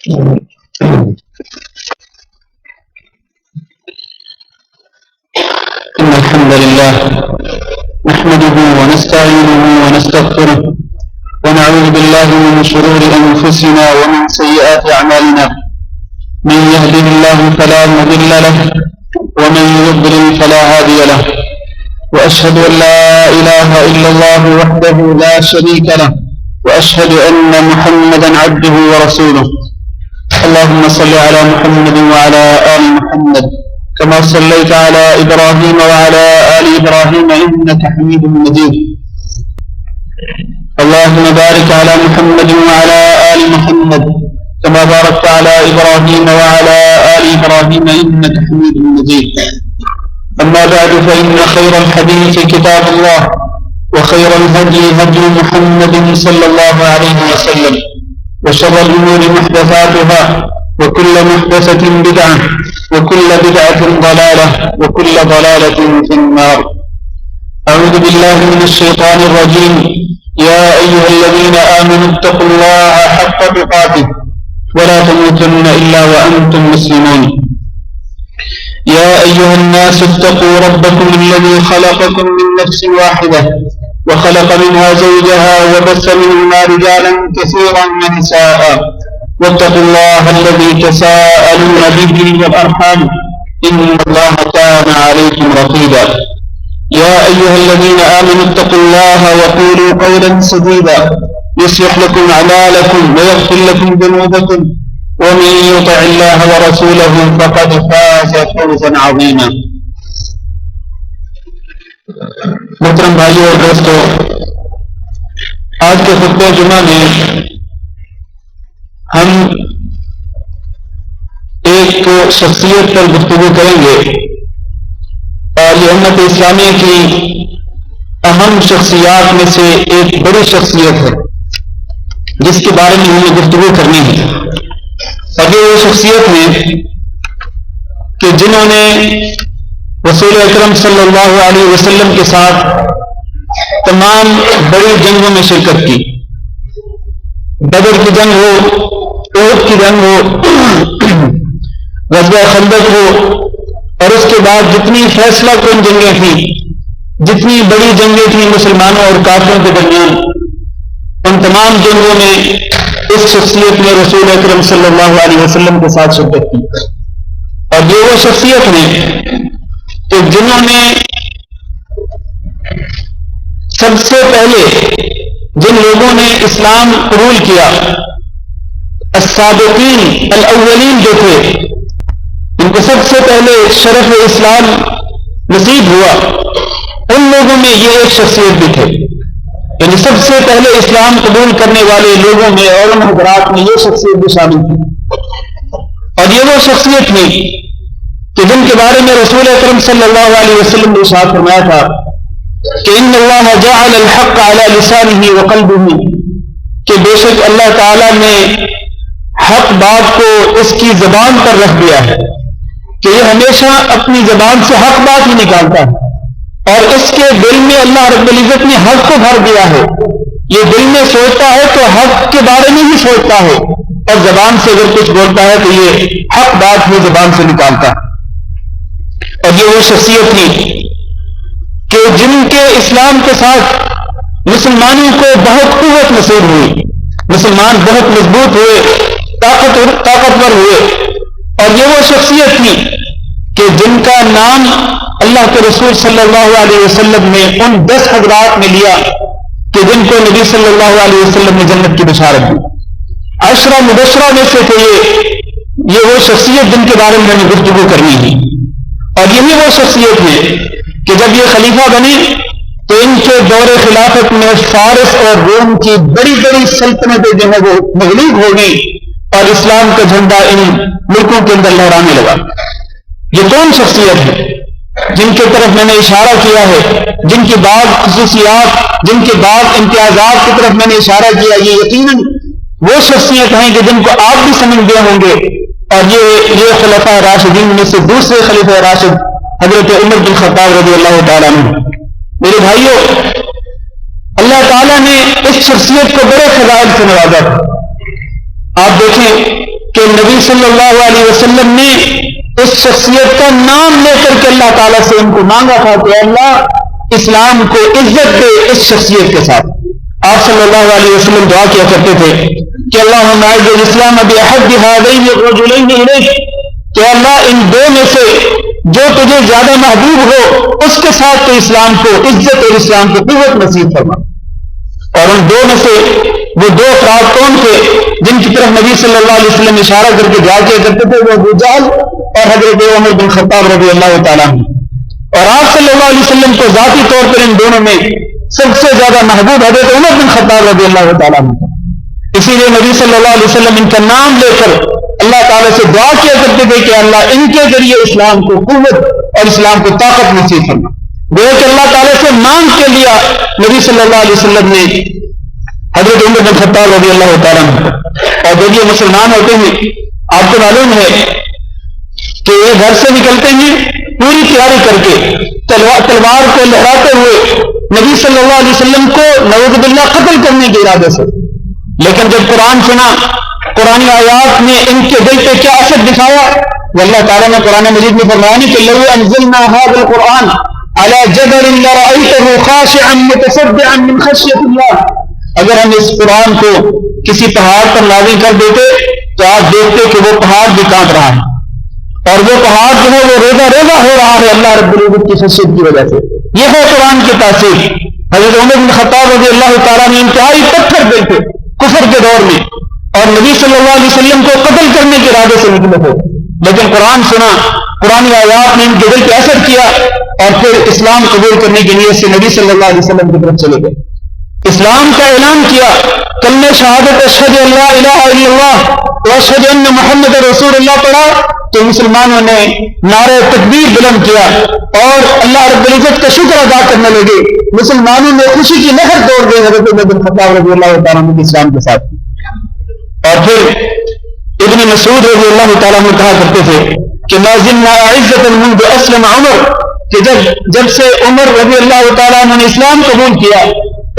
إن الحمد لله نحمده ونستعينه ونستغفره ونعوذ بالله من شرور أنفسنا ومن سيئات أعمالنا. من يهده الله فلا مضل له ومن يضلل فلا هادي له، وأشهد أن لا إله إلا الله وحده لا شريك له، وأشهد أن محمدا عبده ورسوله. اللهم صل على محمد وعلى آل محمد كما صليت على إبراهيم وعلى آل إبراهيم إنك حميد مجيد. اللهم بارك على محمد وعلى آل محمد كما باركت على إبراهيم وعلى آل إبراهيم إنك حميد مجيد. أما بعد، فإن خير الحديث كتاب الله، وخير الهدي هدي محمد صلى الله عليه وسلم، وشر الأمور محدثاتها، وكل محدثة بدعة، وكل بدعة ضلالة، وكل ضلالة في النار. أعوذ بالله من الشيطان الرجيم. يا أيها الذين آمنوا اتقوا الله حق تقاته ولا تموتن إلا وأنتم مسلمون. يا أيها الناس اتقوا ربكم الذي خلقكم من نفس واحدة وخلق منها زوجها وبث منهما رجالا كثيرا ونساء، واتقوا الله الذي تساءلون به والأرحام إن الله كان عليكم رقيبا. يا أيها الذين آمنوا اتقوا الله وقولوا قولا سديدا يصلح لكم أعمالكم ويغفر لكم ذنوبكم، ومن يطع الله ورسوله فقد فاز فوزا عظيما. محترم بھائیو اور دوستو، آج کے خطبہ جمعہ میں ہم ایک شخصیت پر گفتگو کریں گے، اور یہ امت اسلامیہ کی اہم شخصیات میں سے ایک بڑی شخصیت ہے جس کے بارے میں ہمیں گفتگو کرنی ہے. اور یہ وہ شخصیت ہے کہ جنہوں نے رسول اکرم صلی اللہ علیہ وسلم کے ساتھ تمام بڑی جنگوں میں شرکت کی. بدر کی جنگ ہو، احد کی جنگ ہو، غزوہ خندق ہو، اور اس کے بعد جتنی فیصلہ کن جنگیں تھیں، جتنی بڑی جنگیں تھیں مسلمانوں اور کافروں کے درمیان، ان تمام جنگوں میں اس شخصیت نے رسول اکرم صلی اللہ علیہ وسلم کے ساتھ شرکت کی. اور یہ وہ شخصیت ہیں کہ جنہوں نے سب سے پہلے جن لوگوں نے اسلام قبول کیا، السابقین الاولین جو تھے، ان کو سب سے پہلے شرف اسلام نصیب ہوا، ان لوگوں میں یہ ایک شخصیت بھی تھے. یعنی سب سے پہلے اسلام قبول کرنے والے لوگوں میں اور ان حضرات میں یہ شخصیت بھی شامل تھی. اور یہ وہ شخصیت تھی کہ جن کے بارے میں رسول اکرم صلی اللہ علیہ وسلم نے ارشاد فرمایا تھا کہ ان اللہ جعل الحق علی لسانہ وقلبہ، کہ بے شک اللہ تعالی نے حق بات کو اس کی زبان پر رکھ دیا ہے، کہ یہ ہمیشہ اپنی زبان سے حق بات ہی نکالتا ہے، اور اس کے دل میں اللہ رب العزت نے حق کو بھر دیا ہے. یہ دل میں سوچتا ہے تو حق کے بارے میں ہی سوچتا ہے، اور زبان سے اگر کچھ بولتا ہے تو یہ حق بات ہی زبان سے نکالتا ہے. اور یہ وہ شخصیت تھی کہ جن کے اسلام کے ساتھ مسلمانوں کو بہت قوت نصیب ہوئی، مسلمان بہت مضبوط ہوئے، طاقتور ہوئے. اور یہ وہ شخصیت تھی کہ جن کا نام اللہ کے رسول صلی اللہ علیہ وسلم نے ان 10 حضرات میں لیا کہ جن کو نبی صلی اللہ علیہ وسلم نے جنت کی بشارت دی. 10 مبشرہ میں سے تھے یہ وہ شخصیت جن کے بارے میں ہمیں گفتگو کرنی ہے. اور یہی وہ شخصیت ہے کہ جب یہ خلیفہ بنے تو ان کے دور خلافت میں فارس اور روم کی بڑی بڑی سلطنتیں جو ہے وہ مغلوب ہو گئی، اور اسلام کا جھنڈا ان ملکوں کے اندر لہرانے لگا. یہ کون شخصیت ہے جن کی طرف میں نے اشارہ کیا ہے، جن کی بعض خصوصیات، جن کے بعض امتیازات کی طرف میں نے اشارہ کیا؟ یہ یقیناً وہ شخصیت ہیں کہ جن کو آپ بھی سمجھ گئے ہوں گے. اور یہ خلفاء راشدین میں سے دوسرے خلیفہ راشد حضرت عمر بن خطاب رضی اللہ تعالیٰ عنہ. میرے بھائیوں، اللہ تعالیٰ نے اس شخصیت کو بڑے فضائل سے نوازا تھا. آپ دیکھیں کہ نبی صلی اللہ علیہ وسلم نے اس شخصیت کا نام لے کر کے اللہ تعالیٰ سے ان کو مانگا تھا کہ اللہ اسلام کو عزت دے اس شخصیت کے ساتھ. آپ صلی اللہ علیہ وسلم دعا کیا کرتے تھے کہ اللہم اعز الاسلام باحب هذین الرجلین الیک، کہ اللہ ان دو میں سے جو تجھے زیادہ محبوب ہو اس کے ساتھ تو اسلام کو عزت اور اسلام کو قوت نصیب فرما. اور ان دو میں سے وہ دو افراد کون تھے جن کی طرف نبی صلی اللہ علیہ وسلم اشارہ کر کے دعا کیا کرتے تھے؟ وہ ابو جہل اور حضرت عمر بن خطاب رضی اللہ تعالیٰ عنہ. اور آپ صلی اللہ علیہ وسلم کو ذاتی طور پر ان دونوں میں سب سے زیادہ محبوب حضرت عمر بن خطاب رضی اللہ تعالیٰ عنہ. اسی لیے نبی صلی اللہ علیہ وسلم ان کا نام لے کر اللہ تعالیٰ سے دعا کیا کرتے تھے کہ اللہ ان کے ذریعے اسلام کو قوت اور اسلام کو طاقت نصیب فرما. وہ کہ اللہ تعالیٰ سے مانگ کے لیا نبی صلی اللہ علیہ وسلم نے حضرت عمر بن خطاب رضی اللہ تعالیٰ عنہ. اور جب یہ مسلمان ہوتے ہیں آپ کو معلوم ہے کہ یہ گھر سے نکلتے ہیں پوری تیاری کر کے تلوار کو لہراتے ہوئے نبی صلی اللہ علیہ وسلم کو نعوذ باللہ قتل کرنے کے ارادے سے. لیکن جب قرآن سنا، قرآن آیات نے ان کے دل پہ کیا اثر دکھایا، وہ اللہ تعالیٰ نے قرآن مجید میں فرمایا کہ لو انزلنا هذا القرآن على جبل لرأيته خاشعا متصدعا من خشية الله، اگر ہم اس قرآن کو کسی پہاڑ پر نازل کر دیتے تو آپ دیکھتے کہ وہ پہاڑ بھی کانپ رہا ہے اور وہ پہاڑ جو ہے وہ ریزہ ریزہ ہو رہا ہے اللہ رب العزت کی خشیت کی وجہ سے. یہ ہے قرآن کی تاثیر. حضرت عمر بن خطاب رضی اللہ تعالیٰ نے انتہائی پتھر دل تھے کفر کے دور میں اور نبی صلی اللہ علیہ وسلم کو قتل کرنے کے ارادے سے نکلے تھے، لیکن قرآن سنا، قرآن آیات نے ان کے دل پہ اثر کیا اور پھر اسلام قبول کرنے کے لیے سے نبی صلی اللہ علیہ وسلم کی طرف چلے گئے. اسلام کا اعلان کیا، کلمہ شہادت اشہد ان لا الہ الا اللہ و اشہد ان محمد رسول اللہ پڑھا تو مسلمانوں نے نعرہ تکبیر بلند کیا اور اللہ رب العزت کا شکر ادا کرنے لگے. مسلمانوں نے خوشی کی لہر دوڑ گئی حضرت عمر بن خطاب رضی اللہ تعالیٰ عنہ کے اسلام کے ساتھ. اور پھر ابن مسعود رضی اللہ تعالیٰ عنہ کہا کرتے تھے کہ ما زلنا عزت منذ اسلم عمر، کہ جب سے عمر رضی اللہ تعالیٰ عنہ نے اسلام قبول کیا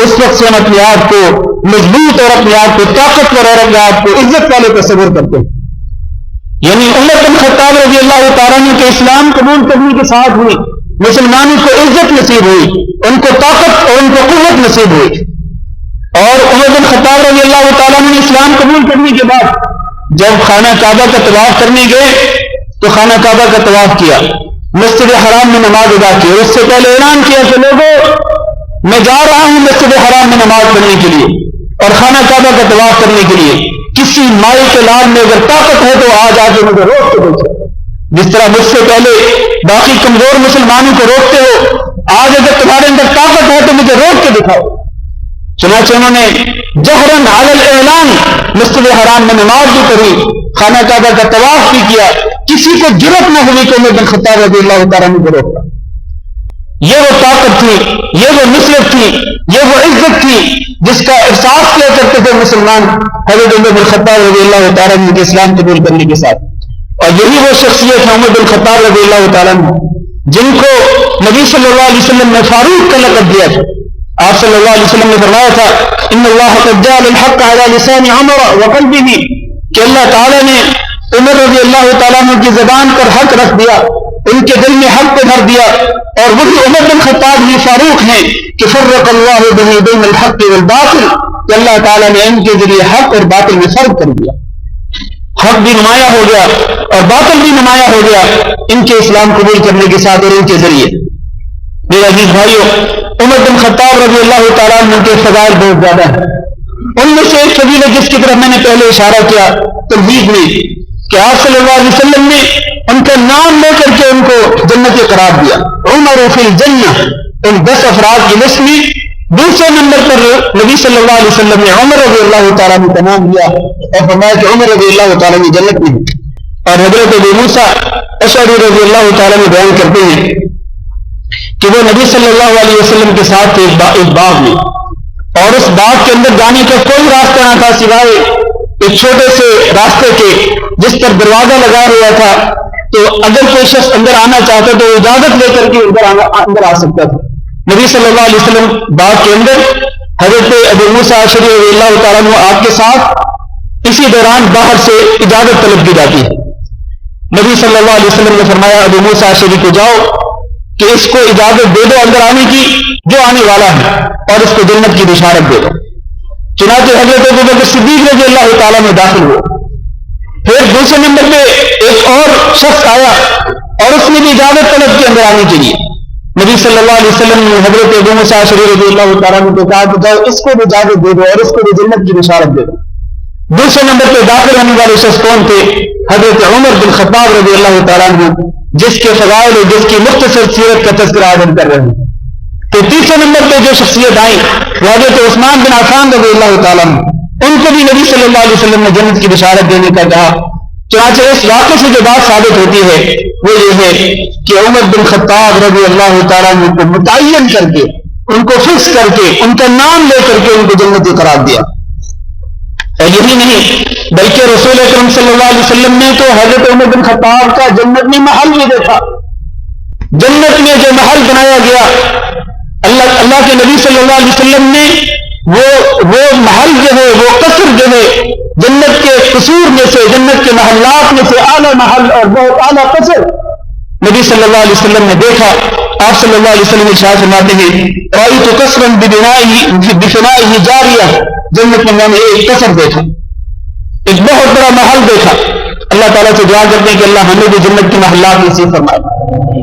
اس وقت سے ہم اپنے آپ کو مضبوط اور اپنے آپ کو طاقتور اور اپنے آپ کو عزت والے تصور کرتے ہیں. یعنی عمر بن خطاب رضی اللہ تعالیٰ عنہ کے اسلام قبول کرنے کے ساتھ ہوئی مسلمانوں کو عزت نصیب ہوئی، ان کو طاقت اور ان کو قوت نصیب ہوئی. اور عمر بن خطاب رضی اللہ تعالیٰ عنہ نے اسلام قبول کرنے کے بعد جب خانہ کعبہ کا طواف کرنے گئے تو خانہ کعبہ کا طواف کیا، مسجد حرام میں نماز ادا کی. اس سے پہلے اعلان کیا کہ لوگوں میں جا رہا ہوں مسجد حرام میں نماز پڑھنے کے لیے اور خانہ کعبہ کا طواف کرنے کے لیے. کسی مائی کے لال میں اگر طاقت ہے تو آج آ کے مجھے روک کے دیکھو. جس طرح مجھ سے پہلے باقی کمزور مسلمانوں کو روکتے ہو، آج اگر تمہارے اندر طاقت ہے تو مجھے روک کے دکھاؤ. چنانچہ انہوں نے جہرن علی الاعلان مسجد حرام میں نماز بھی پڑھی، خانہ کعبہ کا طواف بھی کیا. کسی کو جرأت نہ ہوئی کہ عمر بن خطاب رضی اللہ تعالیٰ عنہ کو روکا. یہ وہ طاقت تھی، یہ وہ نصرت تھی، یہ وہ عزت تھی جس کا احساس کیا کرتے تھے مسلمان حضرت عمر بن خطاب رضی اللہ تعالیٰ عنہ کے اسلام قبول کرنے کے ساتھ. اور یہی وہ شخصیت ہے عمر بن خطاب رضی اللہ تعالیٰ عنہ جن کو نبی صلی اللہ علیہ وسلم نے فاروق کا لقب دیا تھا. آپ صلی اللہ علیہ وسلم نے فرمایا تھا ان اللہ قد جعل الحق على لسان عمر وقلبه، کہ اللہ تعالیٰ نے عمر رضی اللہ تعالیٰ عنہ کی زبان پر حق رکھ دیا، ان کے دل میں حق کو بھر دیا. اور وہی عمر بن خطاب ہی فاروق ہیں کہ فرق اللہ به بین الحق والباطل، کہ اللہ تعالیٰ نے ان کے ذریعے حق اور باطل میں فرق کر دیا. حق بھی نمایاں ہو گیا اور باطل بھی نمایاں ہو گیا ان کے اسلام قبول کرنے کے ساتھ اور ان کے ذریعے. میرے عزیز بھائیوں، عمر بن خطاب رضی اللہ تعالیٰ عنہ کے فضائل بہت زیادہ ہیں. ان میں سے ایک فضیلت جس کی طرف میں نے پہلے اشارہ کیا تمہید میں، کہ آپ صلی اللہ علیہ وسلم نے ان کا نام لے کر کے ان کو جنتی قرار دیا. عمر فی الجنہ، ان 10 افراد کی لسٹ میں دوسرے نمبر پر نبی صلی اللہ علیہ وسلم نے عمر رضی اللہ تعالیٰ عنہ کا نام لیا اور فرمایا کہ عمر رضی اللہ تعالیٰ عنہ جنت میں ہے. اور حضرت ابو موسیٰ اشعری رضی اللہ تعالیٰ عنہ بیان کرتے ہیں کہ وہ نبی صلی اللہ علیہ وسلم کے ساتھ تھے ایک باغ میں، اور اس باغ کے اندر جانے کا کوئی راستہ نہ تھا سوائے ایک چھوٹے سے راستے کے جس پر دروازہ لگا ہوا تھا. تو اگر کوئی شخص اندر آنا چاہتا تو اجازت لے کر کے اندر آ سکتا تھا. نبی صلی اللہ علیہ وسلم باغ کے اندر، حضرت ابو موسیٰ اشعری رضی اللہ تعالیٰ عنہ آپ کے ساتھ اسی دوران باہر سے اجازت طلب کی جاتی ہے. نبی صلی اللہ علیہ وسلم نے فرمایا ابو موسیٰ اشعری کو جاؤ کہ اس کو اجازت دے دو اندر آنے کی جو آنے والا ہے, اور اس کو جنت کی بشارت دے دو. چنانچہ حضرت ابوبکر صدیق رضی اللہ تعالیٰ میں داخل ہوئے. پھر دوسرے نمبر پہ ایک اور شخص آیا اور اس نے بھی اجازت طلب کی اندر آنے کے لیے. نبی صلی اللہ علیہ وسلم نے حضرت ابو موسیٰ اشعری رضی اللہ تعالیٰ کو کہا کہ جاؤ اس کو بھی اجازت دے دو اور اس کو بھی جنت کی بشارت دے دو. دوسرے نمبر پہ داخل ہونے والے شخص کون تھے؟ حضرت عمر بن خطاب رضی اللہ تعالیٰ عنہ, جس کے فضائل اور جس کی مختصر سیرت کا تذکرہ آج کر رہے ہیں. تو تیسرے نمبر پہ جو شخصیت آئی وہ حضرت عثمان بن عفان رضی اللہ تعالیٰ عنہ, ان کو بھی نبی صلی اللہ علیہ وسلم نے جنت کی بشارت دینے کا کہا. چنانچہ اس واقعے سے جو بات ثابت ہوتی ہے وہ یہ ہے کہ عمر بن خطاب رضی اللہ تعالیٰ عنہ کو متعین کر کے, ان کو فکس کر کے, ان کا نام لے کر کے ان کو جنتی قرار دیا. اور یہی نہیں بلکہ رسول اکرم صلی اللہ علیہ وسلم نے تو حضرت عمر بن خطاب کا جنت میں محل بھی دیکھا. جنت میں جو محل بنایا گیا اللہ کے نبی صلی اللہ علیہ وسلم نے وہ محل جو ہے, وہ قصر جو ہے, جنت کے قصور میں سے, جنت کے محلات میں سے اعلیٰ محل اور بہت اعلیٰ قصر نبی صلی اللہ علیہ وسلم نے دیکھا. آپ صلی اللہ علیہ وسلم ارشاد فرماتے ہیں رأیت قصرا ببنائه جاریہ, جنت میں نے ایک قصر دیکھا, ایک بہت بڑا محل دیکھا. اللہ تعالیٰ سے دعا کرتے ہیں کہ اللہ ہمیں بھی جنت کے محلات نصیب فرمائے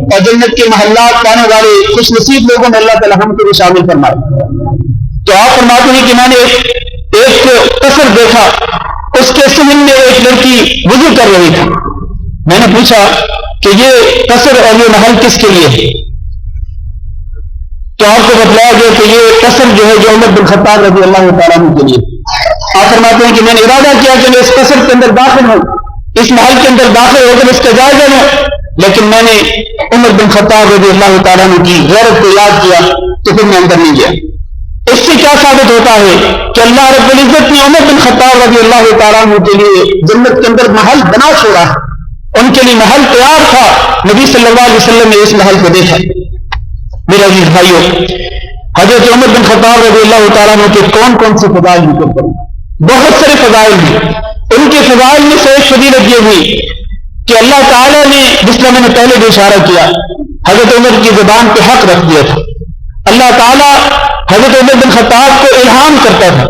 اور جنت کے محلات پانے والے خوش نصیب لوگوں میں اللہ تعالیٰ ہم کو بھی شامل فرمائے. تو آپ فرماتے ہیں کہ میں نے ایک قصر دیکھا, اس کے صحن میں ایک لڑکی وضو کر رہی تھی. میں نے پوچھا کہ یہ قصر اور یہ محل کس کے لیے ہے؟ تو آپ کو بتلایا گیا کہ یہ قصر جو ہے جو عمر بن خطاب رضی اللہ تعالیٰ عنہ کے لیے. آپ فرماتے ہیں کہ میں نے ارادہ کیا کہ میں اس قصر کے اندر داخل ہوں, اس محل کے اندر داخل ہو کر اس کا جائزہ لوں, لیکن میں نے عمر بن خطاب رضی اللہ تعالیٰ عنہ کی غیرت کو یاد کیا تو پھر میں اندر نہیں گیا. اس سے کیا ثابت ہوتا ہے کہ اللہ رب العزت نے عمر بن خطاب رضی اللہ تعالیٰ عنہ کے لیے جنت کے اندر محل بنا چھوڑا ہے. ان کے لیے محل تیار تھا. نبی صلی اللہ علیہ وسلم نے اس محل کو دیکھا. میرے عزیز بھائیوں, حضرت عمر بن خطاب رضی اللہ تعالیٰ عنہ کے کون کون سے فضائل ذکر کریں؟ بہت سارے فضائل ہیں. ان کے فضائل میں سے ایک فضیلت یہ ہوئی کہ اللہ تعالیٰ نے, جس طرح میں نے پہلے بھی اشارہ کیا, حضرت عمر کی زبان پہ حق رکھ دیا تھا. اللہ تعالیٰ حضرت عمر بن خطاب کو الہام کرتا تھا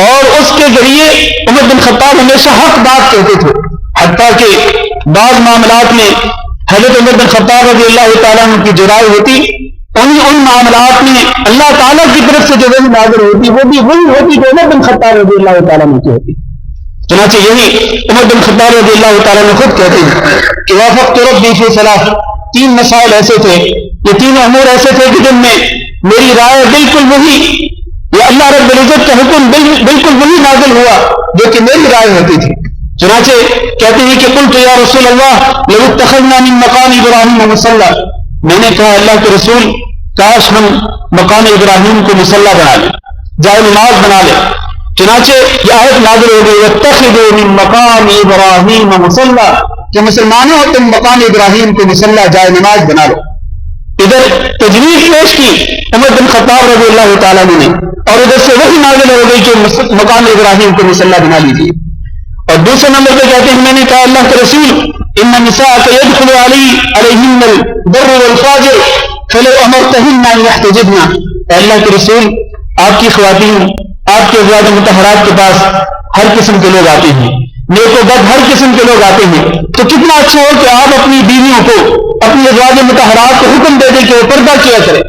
اور اس کے ذریعے عمر بن خطاب ہمیشہ حق بات کہتے تھے. حتیٰ کہ بعض معاملات میں حضرت عمر بن خطاب رضی اللہ تعالیٰ عنہ کی جو رائے ہوتی, ان معاملات میں اللہ تعالیٰ کی طرف سے جو وحی نازل ہوتی وہ بھی وہی ہوتی جو عمر بن خطاب رضی اللہ تعالیٰ عنہ کی ہوتی. چنانچہ یہی عمر بن خطاب رضی اللہ تعالیٰ عنہ خود کہتے ہیں کہ وافقت ربی فی ثلاث, 3 مسائل ایسے تھے, یہ تینوں امور ایسے تھے کہ جن میں میری رائے بالکل وہی, یا اللہ رب العزت کا حکم بالکل وہی نازل ہوا جو کہ میری رائے ہوتی تھی. چنانچہ کہتے ہیں کہ قلت یا رسول اللہ لو اتخذنا من مقام ابراہیم مصلی, میں نے کہا اللہ کے رسول کاش ہم مقام ابراہیم کو مصلی بنا لیں, جائے نماز بنا لیں. چنانچہ یہ آیت نازل ہو گئی واتخذوا من مقام ابراہیم مصلی, کہ مسلمانوں تم مقام ابراہیم کو مصلی جائے نماز بنا لو. ادھر تجویز پیش کی عمر بن خطاب رضی اللہ تعالیٰ نے, اور ادھر سے وہی نازل ہو گئی کہ مقام ابراہیم کو مصلی بنا لیجیے. اور دوسرے نمبر پہ کہتے ہیں میں نے کہا اللہ کے رسول ان النساء يدخل علیہن البر والفاجر فلو امرتهن ان يحتجبن, اللہ کے رسول آپ کی خواتین, آپ کے ازواج مطہرات کے پاس ہر قسم کے لوگ آتے ہیں, نیک و بد ہر قسم کے لوگ آتے ہیں, تو کتنا اچھا ہو کہ آپ اپنی بیویوں کو, اپنی ازواج مطہرات کو حکم دے دیں کہ وہ پردہ کیا کرے.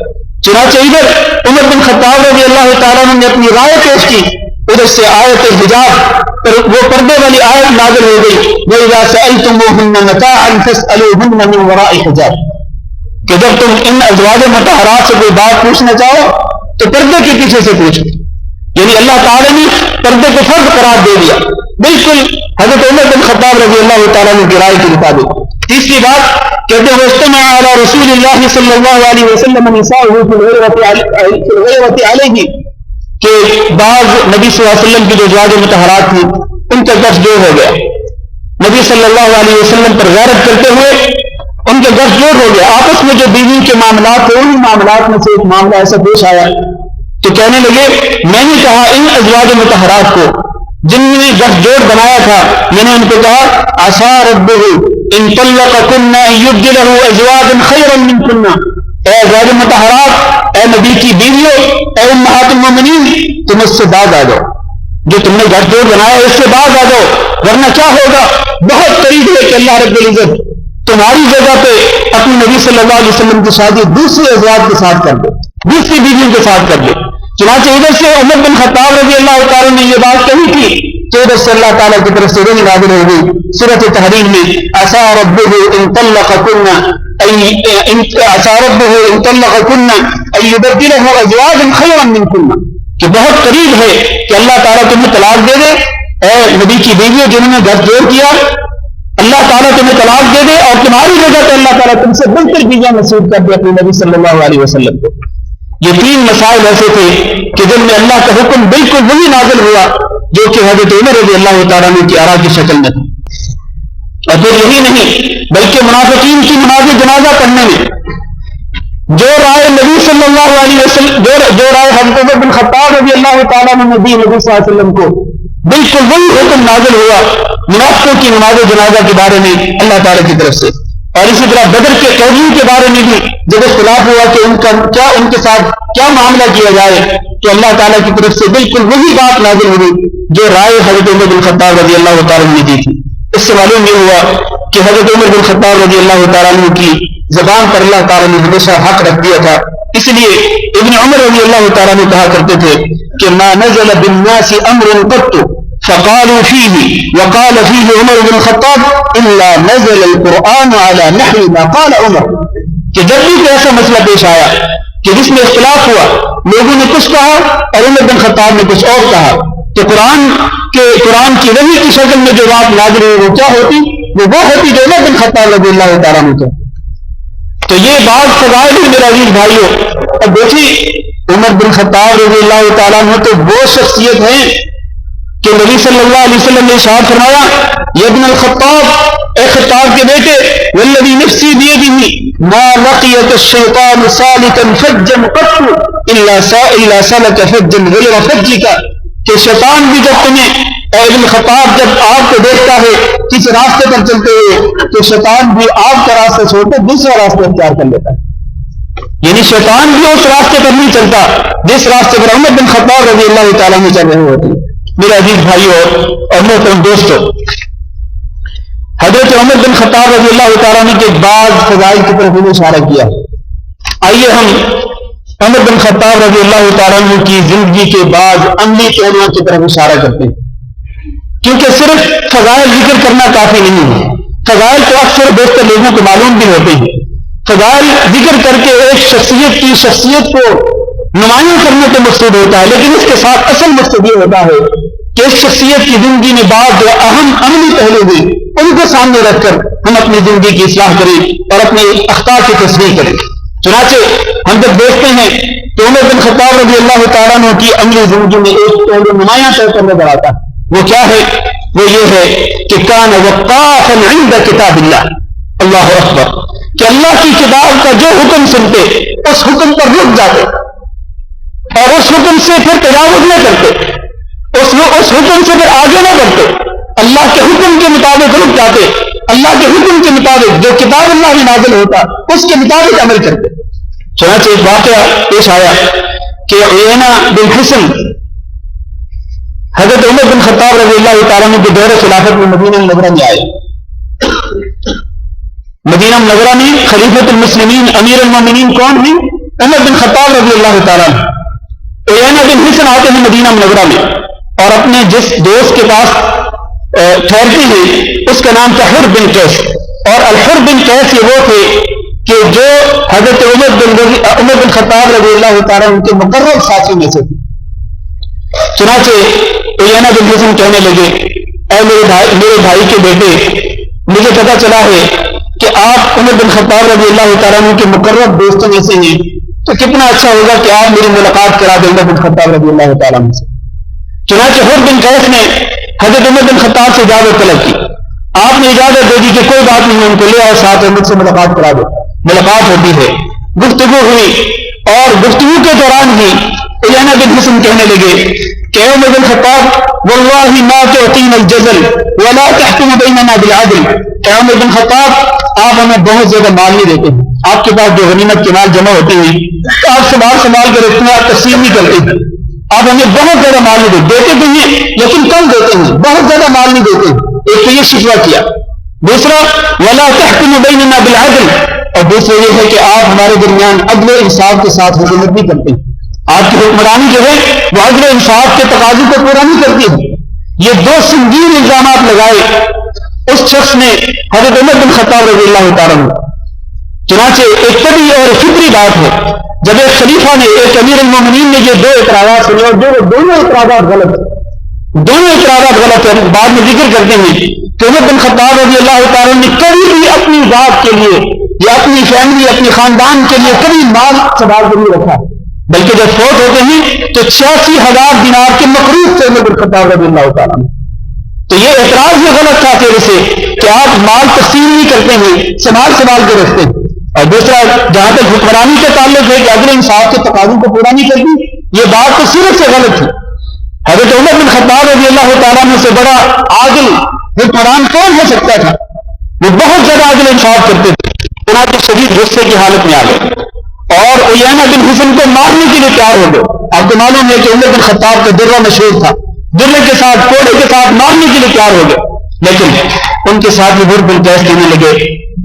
چنانچہ ادھر عمر بن خطاب رضی اللہ تعالیٰ عنہ نے اپنی رائے پیش کی, ادھر سے آیت حجاب, وہ پردے والی آیت نازل ہو گئی وَإِذَا سَأَلْتُمُوهُنَّ مَتَاعًا فَاسْأَلُوهُنَّ مِنْ وَرَاءِ حِجَابٍ, کہ جب تم ان ازواج مطہرات سے کوئی بات پوچھنا چاہو تو پردے کے پیچھے سے پوچھو. یعنی اللہ تعالیٰ نے پردے کو فرض قرار دے دیا, بالکل حضرت عمر بن خطاب رضی اللہ تعالیٰ عنہ کی رائے کے مطابق. تیسری بات کہتے ہیں وَاجْتَمَعَ عَلَى رَسُولِ اللَّهِ صلی اللہ علیہ وسلم نِسَاؤُهُ فِي الْغِيرَةِ عَلَيْهِ, کہ بعض نبی صلی اللہ علیہ وسلم کی جو ازواج مطہرات تھیں ان کا گٹھ جوڑ ہو گیا, نبی صلی اللہ علیہ وسلم پر غیرت کرتے ہوئے ان کا گٹھ جوڑ ہو گیا. آپس میں جو بیوی کے معاملات تھے ان معاملات میں سے ایک معاملہ ایسا پیش آیا تو کہنے لگے میں نے کہا ان ازواج مطہرات کو جن نے گٹھ جوڑ بنایا تھا، میں نے ان کو کہا عسى ربه ان طلقكن ان يبدله ازواجا خيرا منكن، اے غیر مطہرات، اے نبی کی بیویوں، اے امہات المومنین، تم اس سے باز آ جاؤ، جو تم نے گھر جوڑ بنایا اس سے باز آ جاؤ، ورنہ کیا ہوگا؟ بہت قریب ہے کہ اللہ رب العزت تمہاری جگہ پہ اپنے نبی صلی اللہ علیہ وسلم کی شادی دوسرے ازواج کے ساتھ کر دے، دوسری بیویوں کے ساتھ کر دے۔ چنانچہ ادھر سے عمر بن خطاب رضی اللہ تعالیٰ نے یہ بات کہی تھی کہ ادھر سے اللہ تعالیٰ کی طرف سے روح نازل ہو گئی سورۃ تحریم میں، عسى ربه ان طلقكن عسى ربه ان طلقكن ان يبدله ازواجا خيرا منكن، کہ بہت قریب ہے کہ اللہ تعالیٰ تمہیں طلاق دے دے، اے نبی کی بیویوں جنہوں نے گھر جوڑ کیا، اللہ تعالیٰ تمہیں طلاق دے دے اور تمہاری جگہ پہ اللہ تعالیٰ تم سے بہتر بیویاں نصیب کر دے اپنے نبی صلی اللہ علیہ وسلم کو۔ یہ تین مسائل ایسے تھے کہ جن میں اللہ کا حکم بالکل وہی نازل ہوا جو کہ حضرت عمر رضی اللہ تعالیٰ عنہ کی آراء کی شکل میں تھا۔ اور پھر یہی نہیں بلکہ منافقین کی نماز جنازہ پڑھنے میں جو رائے نبی صلی اللہ علیہ وسلم جو رائے حضرت عمر بن خطاب رضی اللہ تعالیٰ عنہ نبی صلی اللہ علیہ وسلم کو بالکل وہی حکم نازل ہوا منافقوں کی نماز جنازہ کے بارے میں اللہ تعالیٰ کی طرف سے۔ اور اسی طرح بدر کے قیدیوں کے بارے میں بھی جب اختلاف ہوا کہ ان کے ساتھ کیا معاملہ کیا جائے تو اللہ تعالیٰ کی طرف سے بالکل وہی بات نازل ہوئی جو رائے حضرت عمر بن خطاب رضی اللہ تعالیٰ عنہ نے دی تھی۔ اس سے معلوم یہ ہوا کہ حضرت عمر بن خطاب رضی اللہ تعالیٰ عنہ کی زبان پر اللہ تعالیٰ نے ہمیشہ حق رکھ دیا تھا، اس لیے ابن عمر رضی اللہ تعالیٰ عنہ کہا کرتے تھے کہ ما نزل بالناس امر قط فقالوا فيه وقال فيه عمر بن الخطاب الا نزل القرآن على نحو ما قال عمر، کہ جب بھی ایسا مسئلہ پیش آیا کہ جس میں اختلاف ہوا، لوگوں نے کچھ کہا اور عمر بن خطاب نے کچھ اور کہا، تو قرآن کی وحی کی شکل میں جو بات نازل ہوئی وہ کیا ہوتی؟ وہ ہوتی جو عمر بن خطاب رضی اللہ تعالیٰ عنہ کا۔ تو یہ بات فضائل ہے میرے عزیز بھائیوں۔ اب دیکھیے عمر بن خطاب رضی اللہ تعالیٰ عنہ تو وہ شخصیت ہیں کہ نبی صلی اللہ علیہ وسلم نے ارشاد فرمایا یا ابن الخطاب، اے خطاب کے بیٹے، والذی نفسی بیدہ ما لقیک الشیطان سالکا فجا قط الا سلک فجا غیر فجک، کہ شیطان بھی جب تمہیں، اے ابن خطاب، جب آپ کو دیکھتا ہے کس راستے پر چلتے ہوئے تو شیطان بھی آپ کا راستہ چھوڑ کر دوسرا راستہ اختیار کر لیتا ہے، یعنی شیطان بھی اس راستے پر نہیں چلتا جس راستے پر عمر بن خطاب رضی اللہ تعالیٰ عنہ چل رہے ہوتے ہیں۔ میرے عزیز بھائیوں اور محترم دوستوں، حضرت عمر بن خطاب رضی اللہ تعالیٰ عنہ کے بعض فضائل کی طرف انہیں اشارہ کیا۔ آئیے ہم عمر بن خطاب رضی اللہ تعالیٰ عنہ کی زندگی کے بعض عملی پہلوؤں کی طرف اشارہ کرتے ہیں، کیونکہ صرف فضائل ذکر کرنا کافی نہیں ہے۔ فضائل تو اکثر بیشتر لوگوں کو معلوم بھی ہوتے ہیں۔ فضائل ذکر کر کے ایک شخصیت کی شخصیت کو نمایاں کرنے تو مقصود ہوتا ہے، لیکن اس کے ساتھ اصل مقصد یہ ہوتا ہے کہ اس شخصیت کی زندگی میں بعض جو اہم عملی پہلو ہیں ان کو سامنے رکھ کر ہم اپنی زندگی کی اصلاح کریں اور اپنے اخطاء کی تصحیح کریں۔ چنانچہ ہم جب دیکھتے ہیں تو عمر بن خطاب رضی اللہ تعالیٰ عنہ کی عملی زندگی میں ایک پہلو نمایاں طور پر نظر آتا ہے، وہ کیا ہے؟ وہ یہ ہے کہ کان وقافا عند کتاب اللہ، اللہ اکبر، کہ اللہ کی کتاب کا جو حکم سنتے اس حکم پر رک جاتے اور اس حکم سے پھر تجاوز نہ کرتے، اس حکم سے پھر آگے نہ بڑھتے، اللہ کے حکم کے مطابق رک جاتے، اللہ کے حکم کے مطابق جو کتاب اللہ میں نازل ہوتا اس کے مطابق عمل کرتے۔ چنانچہ ایک واقعہ پیش آیا کہ عیینہ بن حصن حضرت عمر بن خطاب رضی اللہ تعالیٰ عنہ کے دور خلافت میں مدینہ منورہ میں آئے۔ مدینہ منورہ میں خلیفۃ المسلمین امیر المومنین کون ہیں؟ عمر بن خطاب رضی اللہ تعالیٰ عنہ۔ عیینہ بن حصن آتے ہیں مدینہ منورہ میں اور اپنے جس دوست کے پاس ٹھہرتے ہیں اس کا نام تھا حر بن قیس، اور الحر بن قیس یہ وہ تھے کہ جو حضرت عمر بن خطاب رضی اللہ تعالیٰ عنہ کے مقرب ساتھی میں سے تھے۔ چنانچہ عیینہ بن حصن کہنے لگے اے میرے بھائی کے بیٹے، مجھے پتا چلا ہے کہ آپ عمر بن خطاب رضی اللہ تعالیٰ عنہ کے مقرب دوستوں میں سے ہیں، تو کتنا اچھا ہوگا کہ آپ میری ملاقات کرا دیں عمر بن خطاب رضی اللہ تعالیٰ عنہ سے۔ چنانچہ حر بن قیس نے حضرت عمر بن خطاب سے اجازت طلب کی، آپ نے اجازت دے دی کہ کوئی بات نہیں، ان کو لے آؤ ساتھ مجھ سے ملاقات کرا دو۔ ملاقات ہوتی ہے، گفتگو ہوئی، اور گفتگو کے دوران ہی عیینہ بن حصن کہنے لگے کہ عمر بن خطاب واللہ ما تعطینا الجزل ولا تحکم بیننا بالعدل، کہ عمر بن خطاب آپ ہمیں بہت زیادہ مال نہیں دیتے ہیں، آپ کے پاس جو غنیمت کے مال جمع ہوتے ہیں تو آپ سنبھال کے رکھتے ہیں، آپ تقسیم نہیں کرتے ہیں، آپ ہمیں بہت زیادہ مال نہیں دیتے تو ہیں لیکن کم دیتے ہیں، بہت زیادہ مال نہیں دیتے ہیں۔ ایک تو یہ شکوہ کیا، دوسرا ولا تحکم بیننا بالعدل، اور دوسرا یہ ہے کہ آپ ہمارے درمیان عدل و انصاف کے ساتھ حکومت نہیں کرتے، آپ کی حکمرانی جو ہے وہ عدل و انصاف کے تقاضے کو پورا نہیں کرتی ہے۔ یہ دو سنگین الزامات لگائے اس شخص نے حضرت عمر بن خطاب رضی اللہ تعالیٰ عنہ۔ چنانچہ ایک طبی اور فطری بات ہے، جب ایک خلیفہ نے، ایک امیر المومنین نے یہ دو اعتراضات سنے، اور دونوں اعتراضات غلط ہیں، دونوں اعتراضات غلط ہیں، بعد میں ذکر کرتے ہیں کہ عمر بن خطاب رضی اللہ تعالیٰ نے کبھی بھی اپنی ذات کے لیے یا اپنی فیملی، اپنی خاندان کے لیے کبھی مال سنبھال کے نہیں رکھا، بلکہ جب فوت ہوتے ہیں تو 86,000 دینار کے مقروض تھے عمر بن خطاب رضی اللہ تعالیٰ نے۔ تو یہ اعتراض یہ غلط تھا تیرے سے کہ آپ مال تقسیم نہیں کرتے ہیں، سنبھال کے رکھتے ہیں۔ اور دوسرا جہاں تک حکمرانی کے تعلق ہے کہ عدل انصاف کے تقاضوں کو پورا نہیں کرتی، یہ بات تو صرف سے غلط تھی۔ حضرت عمر بن خطاب رضی اللہ تعالیٰ عنہ سے بڑا عادل حکمران کون ہو سکتا تھا؟ وہ بہت زیادہ عدل انصاف کرتے تھے، چنانچہ شدید غصے کی حالت میں آ گئے اور عیینہ بن حسن کو مارنے کے لیے تیار ہو گئے۔ آپ کو معلوم ہے کہ عمر بن خطاب کا درہ مشہور تھا، درے کے ساتھ، کوڑے کے ساتھ مارنے کے لیے تیار ہو گئے، لیکن ان کے ساتھ بھی بھر کیس دینے لگے۔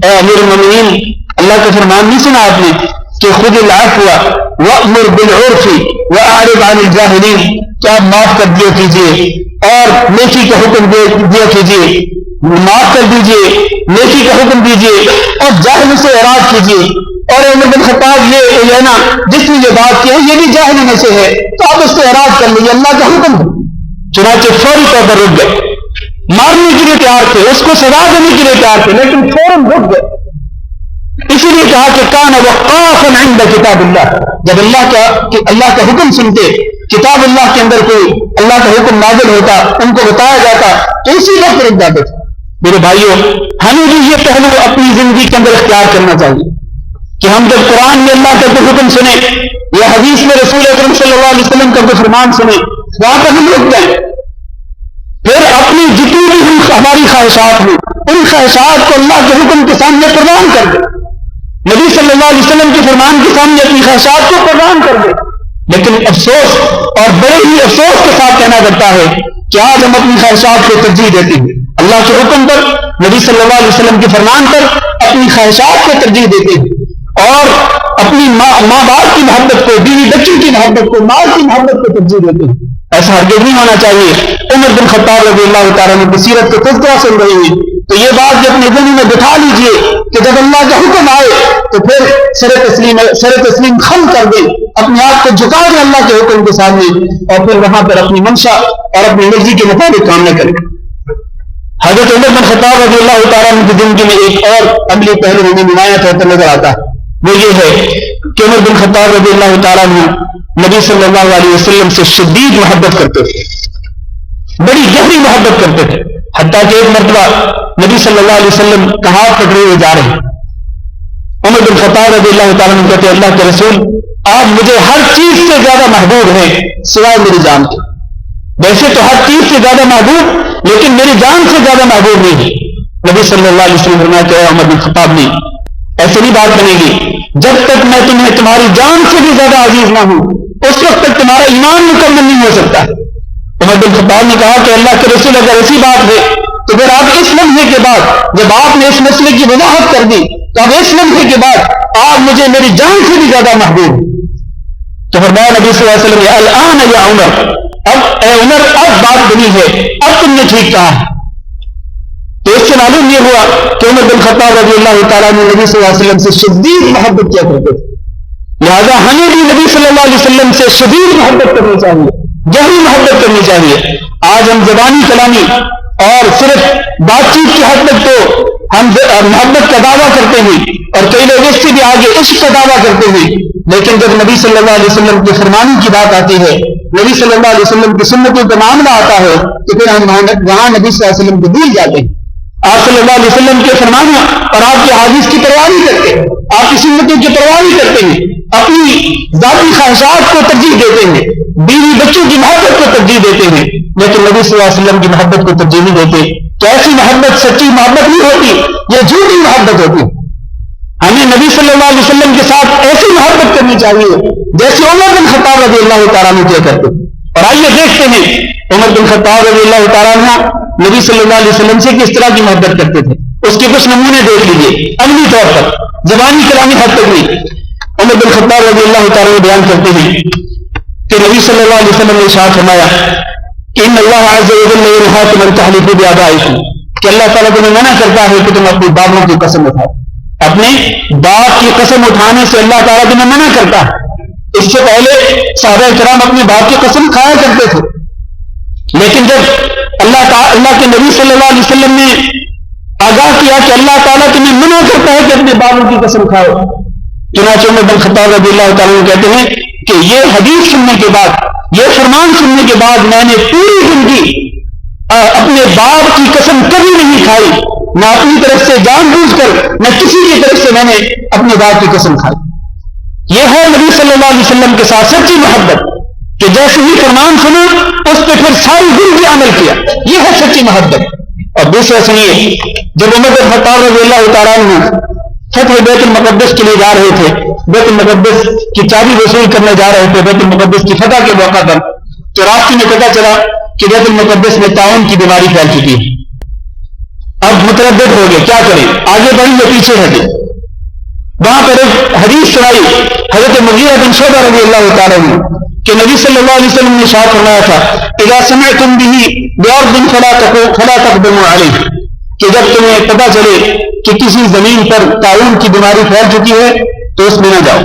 اے امیر المومنین، اللہ کا فرمان نہیں سنا آپ نے کہ خذ العفو وأمر بالعرف وأعرض عن الجاہلین، کیا آپ معاف کر دیا کیجیے اور نیکی کا حکم دیا کیجیے، معاف کر دیجیے، نیکی کا حکم دیجیے اور جاہل سے اعراض کیجیے۔ اور عمر بن خطاب یہ عیینہ جس نے یہ بات کی ہے یہ بھی جاہل میں سے ہے، تو آپ اس سے اعراض کر لیجیے، اللہ کا حکم ہے۔ چنانچہ فوری طور پر رک گئے، مارنے کے لیے تیار تھے، اس کو سزا دینے کے لیے تیار تھے، لیکن فوراً رک گئے۔ اسی لیے کہا کہ کان وقافا عند کتاب اللہ، جب اللہ کا حکم سنتے، کتاب اللہ کے اندر کوئی اللہ کا حکم نازل ہوتا، ان کو بتایا جاتا تو اسی وقت رک جاتے تھے۔ میرے بھائیوں، ہمیں بھی یہ پہلو اپنی زندگی کے اندر اختیار کرنا چاہیے کہ ہم جب قرآن میں اللہ کا کوئی حکم سنیں یا حدیث میں رسول اکرم صلی اللہ علیہ وسلم کا کوئی فرمان سنیں، وہاں پر ہم رک جائیں، پھر اپنی جتنی بھی ہماری خواہشات ہیں ان خواہشات کو اللہ کے حکم کے سامنے قربان کر دیں، نبی صلی اللہ علیہ وسلم کے فرمان کے سامنے اپنی خواہشات کو قربان کر دیں۔ لیکن افسوس اور بڑے ہی افسوس کے ساتھ کہنا پڑتا ہے کہ آج ہم اپنی خواہشات کو ترجیح دیتے ہیں، اللہ کے حکم پر، نبی صلی اللہ علیہ وسلم کے فرمان پر اپنی خواہشات کو ترجیح دیتے ہیں اور اپنی ماں باپ کی محبت کو، بیوی بچوں کی محبت کو، مال کی محبت کو ترجیح دیتے ہیں۔ ایسا ہرگز نہیں ہونا چاہیے۔ عمر بن خطاب رضی اللہ تعالیٰ عنہ کی سیرت کو تذکرہ سن رہے ہیں تو یہ بات جو اپنے ذہن میں بٹھا لیجئے کہ جب اللہ کا حکم آئے تو پھر سر تسلیم خم کر دیں، اپنے آپ کو جھکا دیں اللہ کے حکم کے سامنے، اور پھر وہاں پر اپنی منشا اور اپنی مرضی کے مطابق کام نہ کریں۔ حضرت عمر بن خطاب رضی اللہ تعالیٰ عنہ کی زندگی میں ایک اور عملی پہلو ہمیں نمایاں طور پر نظر آتا ہے، وہ یہ ہے کہ عمر بن خطاب رضی اللہ تعالیٰ عنہ نبی صلی اللہ علیہ وسلم سے شدید محبت کرتے تھے، بڑی گہری محبت کرتے تھے، حتیٰ کہ ایک مرتبہ نبی صلی اللہ علیہ وسلم کا ہاتھ پکڑے ہوئے جا رہے ہیں، عمر بن خطاب رضی اللہ تعالیٰ عنہ کہتے ہیں اللہ کے رسول آپ مجھے ہر چیز سے زیادہ محبوب ہیں سوائے میری جان کے، ویسے تو ہر چیز سے زیادہ محبوب لیکن میری جان سے زیادہ محبوب نہیں ہے۔ نبی صلی اللہ علیہ وسلم فرمایا کہ عمر بن خطاب نہیں، ایسے نہیں بات بنے گی، جب تک میں تمہیں تمہاری جان سے بھی زیادہ عزیز نہ ہوں اس وقت تک تمہارا ایمان مکمل نہیں ہو سکتا۔ عمر بن خطاب نے کہا کہ اللہ کے رسول اگر ایسی بات ہے تو پھر آپ اس لمحے کے بعد جب آپ نے اس مسئلے کی وضاحت کر دی تو اب اس لمحے کے بعد آپ مجھے میری جان سے بھی زیادہ محبوب۔ تو فرمایا نبی صلی اللہ علیہ وسلم الآن یا عمر، اب اے عمر اب بات بنی ہے، اب تم نے ٹھیک کہا ہے۔ تو اس سے معلوم یہ ہوا کہ عمر بن خطاب رضی اللہ تعالیٰ نے نبی صلی اللہ علیہ وسلم سے شدید محبت کیا کرتے تھے، لہذا ہمیں بھی نبی صلی اللہ علیہ وسلم سے شدید محبت کرنی چاہیے، گہری محبت کرنی چاہیے۔ آج ہم زبانی کلامی اور صرف بات چیت کی حد تک تو ہم محبت کا دعویٰ کرتے ہیں اور کئی لوگ اس سے بھی آگے عشق کا دعویٰ کرتے ہیں، لیکن جب نبی صلی اللہ علیہ وسلم کی فرمانی کی بات آتی ہے، نبی صلی اللہ علیہ وسلم کی سنتوں کا معاملہ آتا ہے تو پھر ہم وہاں نبی صلی اللہ علیہ وسلم کو بھول جاتے ہیں۔ آپ صلی اللہ علیہ وسلم کے فرمانوں اور آپ کے حدیث کی پرواہ نہیں کرتے، آپ کی سنتوں کی پرواہ نہیں کرتے ہیں، اپنی ذاتی خواہشات کو ترجیح دیتے ہیں، بیوی بچوں کی محبت کو ترجیح دیتے ہیں لیکن نبی صلی اللہ علیہ وسلم کی محبت کو ترجیح نہیں دیتے. تو ایسی محبت سچی محبت نہیں ہوتی، یہ جھوٹی محبت ہوتی. ہمیں نبی صلی اللہ علیہ وسلم کے ساتھ ایسی محبت کرنی چاہیے جیسے عمر بن خطاب رضی اللہ تعالیٰ عنہ کیا کرتے. اور آئیے دیکھتے ہیں عمر بن خطاب رضی اللہ تعالیٰ عنہ نبی صلی اللہ علیہ وسلم سے کس طرح کی محبت کرتے تھے. اس کے کچھ نمونے دیکھ لیجیے عملی طور پر، زبانی کلامی حد تک نہیں. عمر بن خطاب رضی اللہ تعالیٰ عنہ بیان کرتے ہیں کہ نبی صلی اللہ علیہ وسلم نے ارشاد فرمایا کہ ان اللہ عز وجل ينهاكم ان تحلفوا بآبائكم، کہ اللہ تعالیٰ تمہیں منع کرتا ہے کہ تم اپنے باپوں کی قسم اٹھاؤ. اپنے باپ کی قسم اٹھانے سے اللہ تعالیٰ تمہیں منع کرتا ہے. اس سے پہلے صحابہ کرام اپنے باپ کی قسم کھایا کرتے تھے، لیکن جب اللہ کے نبی صلی اللہ علیہ وسلم نے آگاہ کیا کہ اللہ تعالیٰ تمہیں منع کرتا ہے کہ اپنے باپوں کی قسم کھاؤ، چنانچہ عمر بن خطاب رضی اللہ تعالیٰ کہتے ہیں کہ یہ حدیث سننے کے بعد، یہ فرمان سننے کے بعد میں نے پوری زندگی اپنے باپ کی قسم کبھی نہیں کھائی، نہ اپنی طرف سے جان بوجھ کر نہ کسی کی طرف سے میں نے اپنے باپ کی قسم کھائی. یہ ہے نبی صلی اللہ علیہ وسلم کے ساتھ سچی محبت کہ جیسے ہی فرمان سنا اس پہ پھر ساری زندگی عمل کیا. یہ ہے سچی محبت. اور دوسرا سنیے، جب عمر بن خطاب رضی اللہ تعالیٰ عنہ فتح بیت المقدس کے لیے جا رہے تھے، بیت المقدس کی چابی وصول کرنے جا رہے تھے بیت المقدس کی فتح کے موقع پر، تو راستے میں پتہ چلا کہ بیت المقدس میں طاعون کی بیماری پھیل چکی ہے. اب متردد ہو گئے کیا کریں، آگے بڑھیں یا پیچھے ہٹیں. وہاں پر ایک حدیث سنائی حضرت مغیرہ بن شعبہ رضی اللہ تعالیٰ عنہ کہ نبی صلی اللہ علیہ وسلم نے ارشاد فرمایا تھا اذا سمعتم به بارض فلا تقدموا علیہ، کہ جب تمہیں پتہ چلے کہ کسی زمین پر طاعون کی بیماری پھیل چکی ہے تو اس میں نہ جاؤ،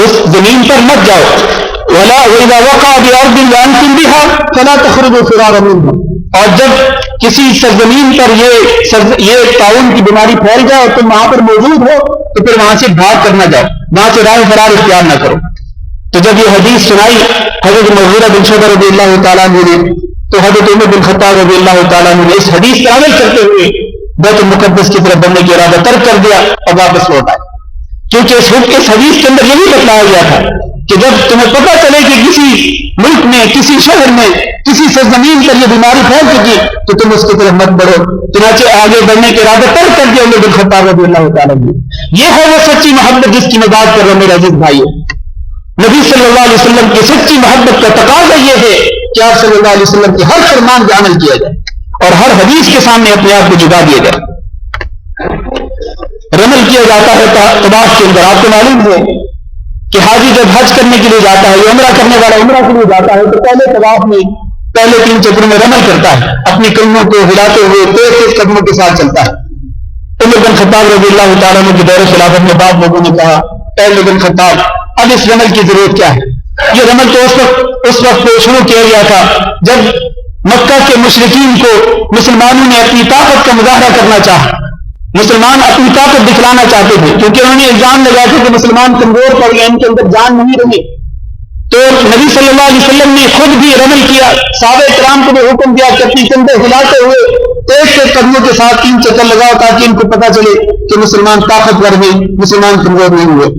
اس زمین پر مت جاؤ. وَإِذَا وَقَعَ بِأَرْضٍ وَأَنْتُمْ بِهَا فَلَا تَخْرُجُوا فِرَارًا مِنْهُ، اور جب کسی سرزمین پر یہ طاعون کی بیماری پھیل جائے اور تم وہاں پر موجود ہو تو پھر وہاں سے بھاگ کر نہ جاؤ، وہاں سے راہ فرار اختیار نہ کرو. تو جب یہ حدیث سنائی حضرت مغیرہ بن شعبہ رضی اللہ تعالیٰ عنہ نے، تو حضرت عمر بن خطاب رضی اللہ تعالیٰ عنہ نے اس حدیث پر عمل کرتے ہوئے بیت المقدس کی طرف بڑھنے کی ارادہ ترک کر دیا اور واپس لوٹ آئے. کیونکہ اس حدیث کے اندر یہی بتلایا گیا تھا کہ جب تمہیں پتہ چلے کہ کسی ملک میں، کسی شہر میں، کسی سرزمین پر یہ بیماری پھیل چکی تو تم اس کی طرف مت بڑھو. چنانچہ آگے بڑھنے کے ارادہ ترک کر دیا عمر بن خطاب رضی اللہ تعالیٰ عنہ. یہ ہے وہ سچی محبت جس کی میں بات کر رہا ہوں میرے عزیز بھائیو. نبی صلی اللہ علیہ وسلم کی سچی محبت کا تقاضا یہ ہے کہ آپ صلی اللہ علیہ وسلم کے ہر فرمان پہ عمل کیا جائے اور ہر حدیث کے سامنے اپنے آپ کو جھکا دیا جائے. رمل کیا جاتا ہے طواف کے اندر. آپ کو معلوم ہے کہ حاجی جب حج کرنے کے لیے جاتا ہے یا عمرہ کرنے والا عمرہ کے لیے جاتا ہے تو پہلے طواف میں پہلے 3 چکروں میں رمل کرتا ہے، اپنی قدموں کو ہلاتے ہوئے تیز قدموں کے ساتھ چلتا ہے. عمر بن خطاب رضی اللہ تعالیٰ عنہ کے دور خلافت میں بعض لوگوں نے کہا اے عمر بن خطاب اب اس رمل کی ضرورت کیا ہے؟ یہ رمل تو اس وقت شروع کیا گیا تھا جب مکہ کے مشرکین کو مسلمانوں نے اپنی طاقت کا مظاہرہ کرنا چاہا. مسلمان اپنی طاقت دکھلانا چاہتے تھے کیونکہ انہوں نے الزام لگایا تھا کہ مسلمان کمزور پڑ گئے، ان کے اندر جان نہیں رہی. تو نبی صلی اللہ علیہ وسلم نے خود بھی رمل کیا، صحابہ کرام کو بھی حکم دیا کہ اپنی کندھے ہلاتے ہوئے تیز قدموں کے ساتھ 3 چکر لگاؤ تاکہ ان کو پتہ چلے کہ مسلمان طاقتور ہیں، مسلمان کمزور نہیں ہوئے.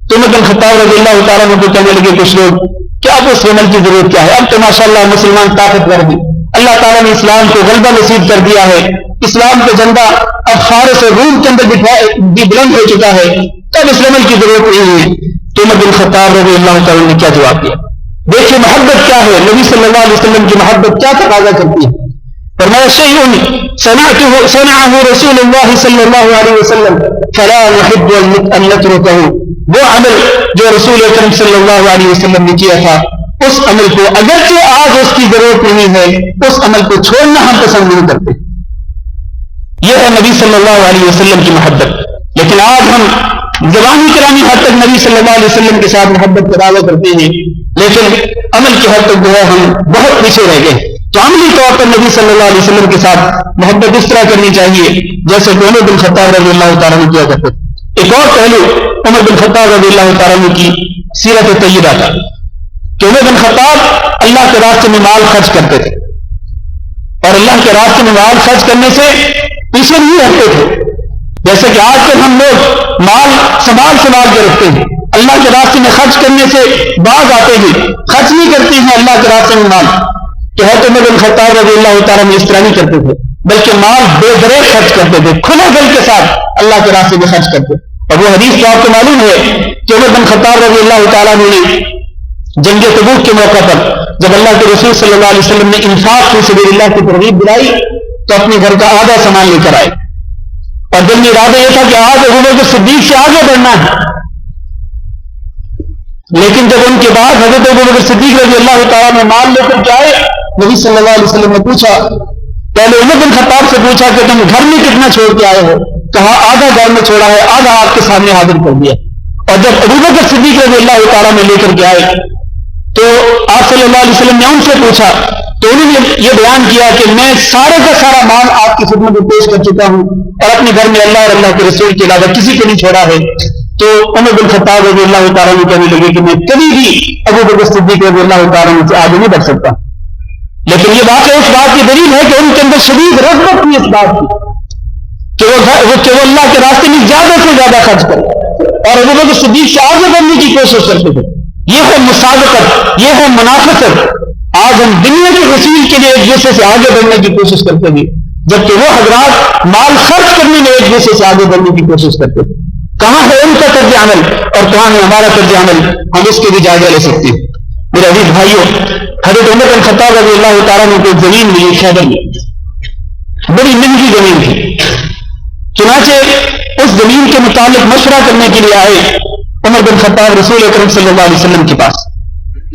تو عمر بن خطاب رضی اللہ تعالیٰ عنہ کو کہنے لگے کچھ لوگ کہ اب اس رمل کی ضرورت کیا ہے، اب تو ماشاءاللہ مسلمان طاقتور ہیں، اللہ تعالیٰ نے اسلام کو غلبہ نصیب کر دیا ہے، اسلام کا جھنڈا اب فارس اور روم کے اندر بھی بلند ہو چکا ہے، تب اس رمل کی ضرورت نہیں ہے. تو عمر بن خطاب رضی اللہ تعالیٰ نے کیا جواب دیا؟ دیکھیں محبت کیا ہے، نبی صلی اللہ علیہ وسلم کی محبت کیا تقاضا کرتی ہے. فرمایا شیء صنعه رسول اللہ صلی اللہ علیہ وسلم فلا نحب ان نترکه، وہ عمل جو رسول اکرم صلی اللہ علیہ وسلم نے کیا تھا اس عمل کو اگرچہ آج اس کی ضرورت نہیں ہے اس عمل کو چھوڑنا ہم پسند نہیں کرتے. یہ ہے نبی صلی اللہ علیہ وسلم کی محبت. لیکن آج ہم زبانی کلامی حد تک نبی صلی اللہ علیہ وسلم کے ساتھ محبت کا دعویٰ کرتے ہیں لیکن عمل کی حد تک جو ہے ہم بہت پیچھے رہ گئے. تو عملی طور پر نبی صلی اللہ علیہ وسلم کے ساتھ محبت اس طرح کرنی چاہیے جیسے کہ عمر بن خطاب رضی اللہ تعالیٰ نے کیا کرتے. ایک اور پہلو عمر بن خطاب رضی اللہ تعالیٰ کی سیرت طیبہ کا کہ عمر بن خطاب اللہ کے راستے میں مال خرچ کرتے تھے اور اللہ کے راستے میں مال خرچ کرنے سے پیچھے نہیں ہٹتے تھے. جیسے کہ آج کل ہم لوگ مال سنبھال کے رکھتے ہیں اللہ کے راستے میں خرچ کرنے سے باز آتے ہیں, خرچ نہیں کرتے ہیں اللہ کے راستے میں مال. کہ حضرت عمر بن خطاب رضی اللہ تعالیٰ نے اس طرح نہیں کرتے تھے, بلکہ مال بے دریغ خرچ کرتے تھے, کھلے دل کے ساتھ اللہ کے راستے میں خرچ کرتے. اور وہ حدیث تو آپ کو معلوم ہے کہ عمر بن خطاب رضی اللہ تعالیٰ نے جنگ تبوک کے موقع پر جب اللہ کے رسول صلی اللہ علیہ وسلم نے انفاق فی سبیل اللہ کی ترغیب دلائی تو اپنے گھر کا آدھا سامان لے کر آئے, اور دل میں ارادہ یہ تھا کہ آج ابو بکر صدیق سے آگے بڑھنا ہے. لیکن جب ان کے بعد حضرت ابو بکر صدیق رضی اللہ تعالیٰ نے مال لے کر کے آئے, نبی صلی اللہ علیہ وسلم نے پوچھا, پہلے عمر بن خطاب سے پوچھا کہ تم گھر میں کتنا چھوڑ کے آئے ہو, کہا آدھا گھر میں چھوڑا ہے, آدھا آپ کے سامنے حاضر کر دیا. اور جب ابو بکر صدیق رضی اللہ تعالیٰ نے لے کر کے آئے تو آپ صلی اللہ علیہ وسلم نے ان سے پوچھا تو انہوں نے یہ بیان کیا کہ میں سارے کا سارا مال آپ کی خدمت میں پیش کر چکا ہوں اور اپنے گھر میں اللہ اور اللہ کے رسول کے علاوہ کسی کو نہیں چھوڑا ہے. تو عمر بن خطاب رضی اللہ تعالیٰ نے کہنے لگے کہ میں کبھی بھی ابو بکر صدیق رضی اللہ تعالیٰ سے آگے نہیں بڑھ سکتا. لیکن یہ واقعہ اس بات کی دلیل ہے کہ ان کے اندر شدید رغبت تھی اس بات کی کہ وہ اللہ کے راستے میں زیادہ سے زیادہ خرچ کرے اور ابو بکر صدیق سے آگے بڑھنے کی کوشش کرتے تھے. یہ ہے مسابقت, یہ ہے منافست. آج ہم دنیا کے رسول کے لیے ایک دوسرے سے آگے بڑھنے کی کوشش کرتے ہیں, جبکہ وہ حضرات مال خرچ کرنے میں ایک دوسرے سے آگے بڑھنے کی کوشش کرتے ہیں. کہاں ہے ان کا طرز عمل اور کہاں ہے ہمارا طرز عمل؟ ہم اس کے بھی جائزہ لے سکتے ہیں. میرے عزیز بھائیوں, حضرت عمر بن خطاب رضی اللہ تعالیٰ نے کوئی زمین ملی خیبر میں, بڑی مہنگی زمین تھی. چنانچہ اس زمین کے متعلق مشورہ کرنے کے لیے آئے عمر بن خطاب رسول اکرم صلی اللہ علیہ وسلم کے پاس.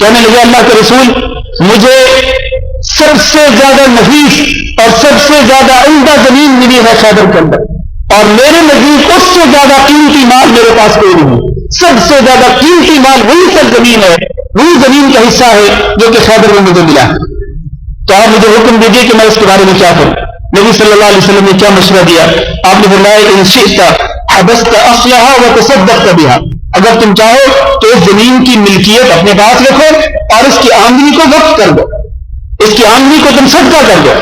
کہنے لگے اللہ کے رسول, مجھے سب سے زیادہ نفیس اور سب سے زیادہ عمدہ زمین ملی ہے خیبر کے اندر, اور میرے نزدیک اس سے زیادہ قیمتی مال میرے پاس کوئی نہیں. سب سے زیادہ قیمتی مال وہی سب زمین ہے, وہی زمین کا حصہ ہے جو کہ خیبر میں مجھے ملا. تو آپ مجھے حکم دیجیے کہ میں اس کے بارے میں کیا کروں. نبی صلی اللہ علیہ وسلم نے کیا مشورہ دیا؟ آپ نے فرمایا ان شئت حبست اصلها وتصدقت بها, اگر تم چاہو تو اس زمین کی ملکیت اپنے پاس رکھو اور اس کی آمدنی کو وقف کر دو, اس کی آمدنی کو تم صدقہ کر دو.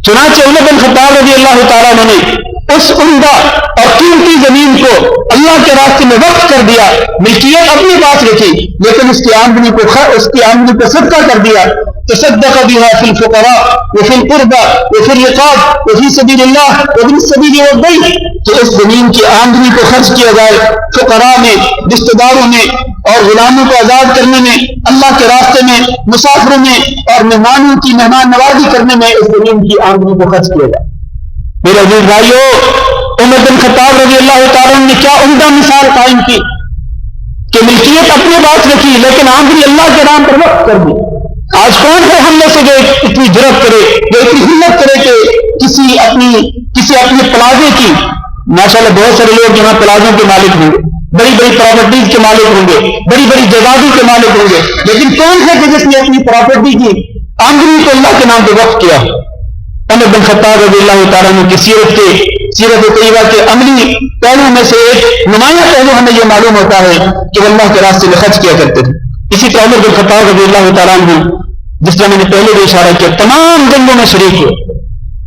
چنانچہ عمر بن خطاب رضی اللہ تعالیٰ عنہ نے اس عمدہ اور قیمتی زمین کو اللہ کے راستے میں وقف کر دیا, ملکیت اپنے پاس رکھی لیکن اس کی آمدنی کو صدقہ کر دیا. تصدق بها في الفقراء وفي القربى وفي الرقاب وفي سبيل الله وابن السبيل والضيف. تو اس زمین کی آمدنی کو خرچ کیا جائے فقراء میں, رشتہ داروں میں اور غلاموں کو آزاد کرنے میں, اللہ کے راستے میں, مسافروں میں اور مہمانوں کی مہمان نوازی کرنے میں اس زمین کی آمدنی کو خرچ کیا جائے. میرے عزیز بھائیو, عمر بن خطاب رضی اللہ تعالیٰ نے کیا عمدہ مثال قائم کی کہ ملکیت اپنے پاس رکھی لیکن آمدنی اللہ کے نام پر وقف کر دی. آج کون ہے ہم میں سے جو اتنی جرأت کرے, جو اتنی ہمت کرے کہ کسی اپنے پلازے کی, ماشاءاللہ بہت سارے لوگ یہاں پلازوں کے مالک ہوں گے, بڑی بڑی پراپرٹیز کے مالک ہوں گے, بڑی بڑی جائیدادوں کے مالک ہوں گے, لیکن کون ہے کہ جس نے اپنی پراپرٹی کی آمدنی کو اللہ کے نام پہ وقف کیا؟ عمر بن خطاب رضی اللہ تعالیٰ عنہ کی سیرت طیبہ کے عملی پہلوؤں میں سے ایک نمایاں پہلو ہمیں یہ معلوم ہوتا ہے کہ وہ اللہ کے راستے میں خرچ کیا کرتے تھے. اسی طرح عمر بن خطاب رضی اللہ تعالیٰ عنہ, جس طرح میں نے پہلے بھی اشارہ کیا, تمام جنگوں میں شریک ہوئے,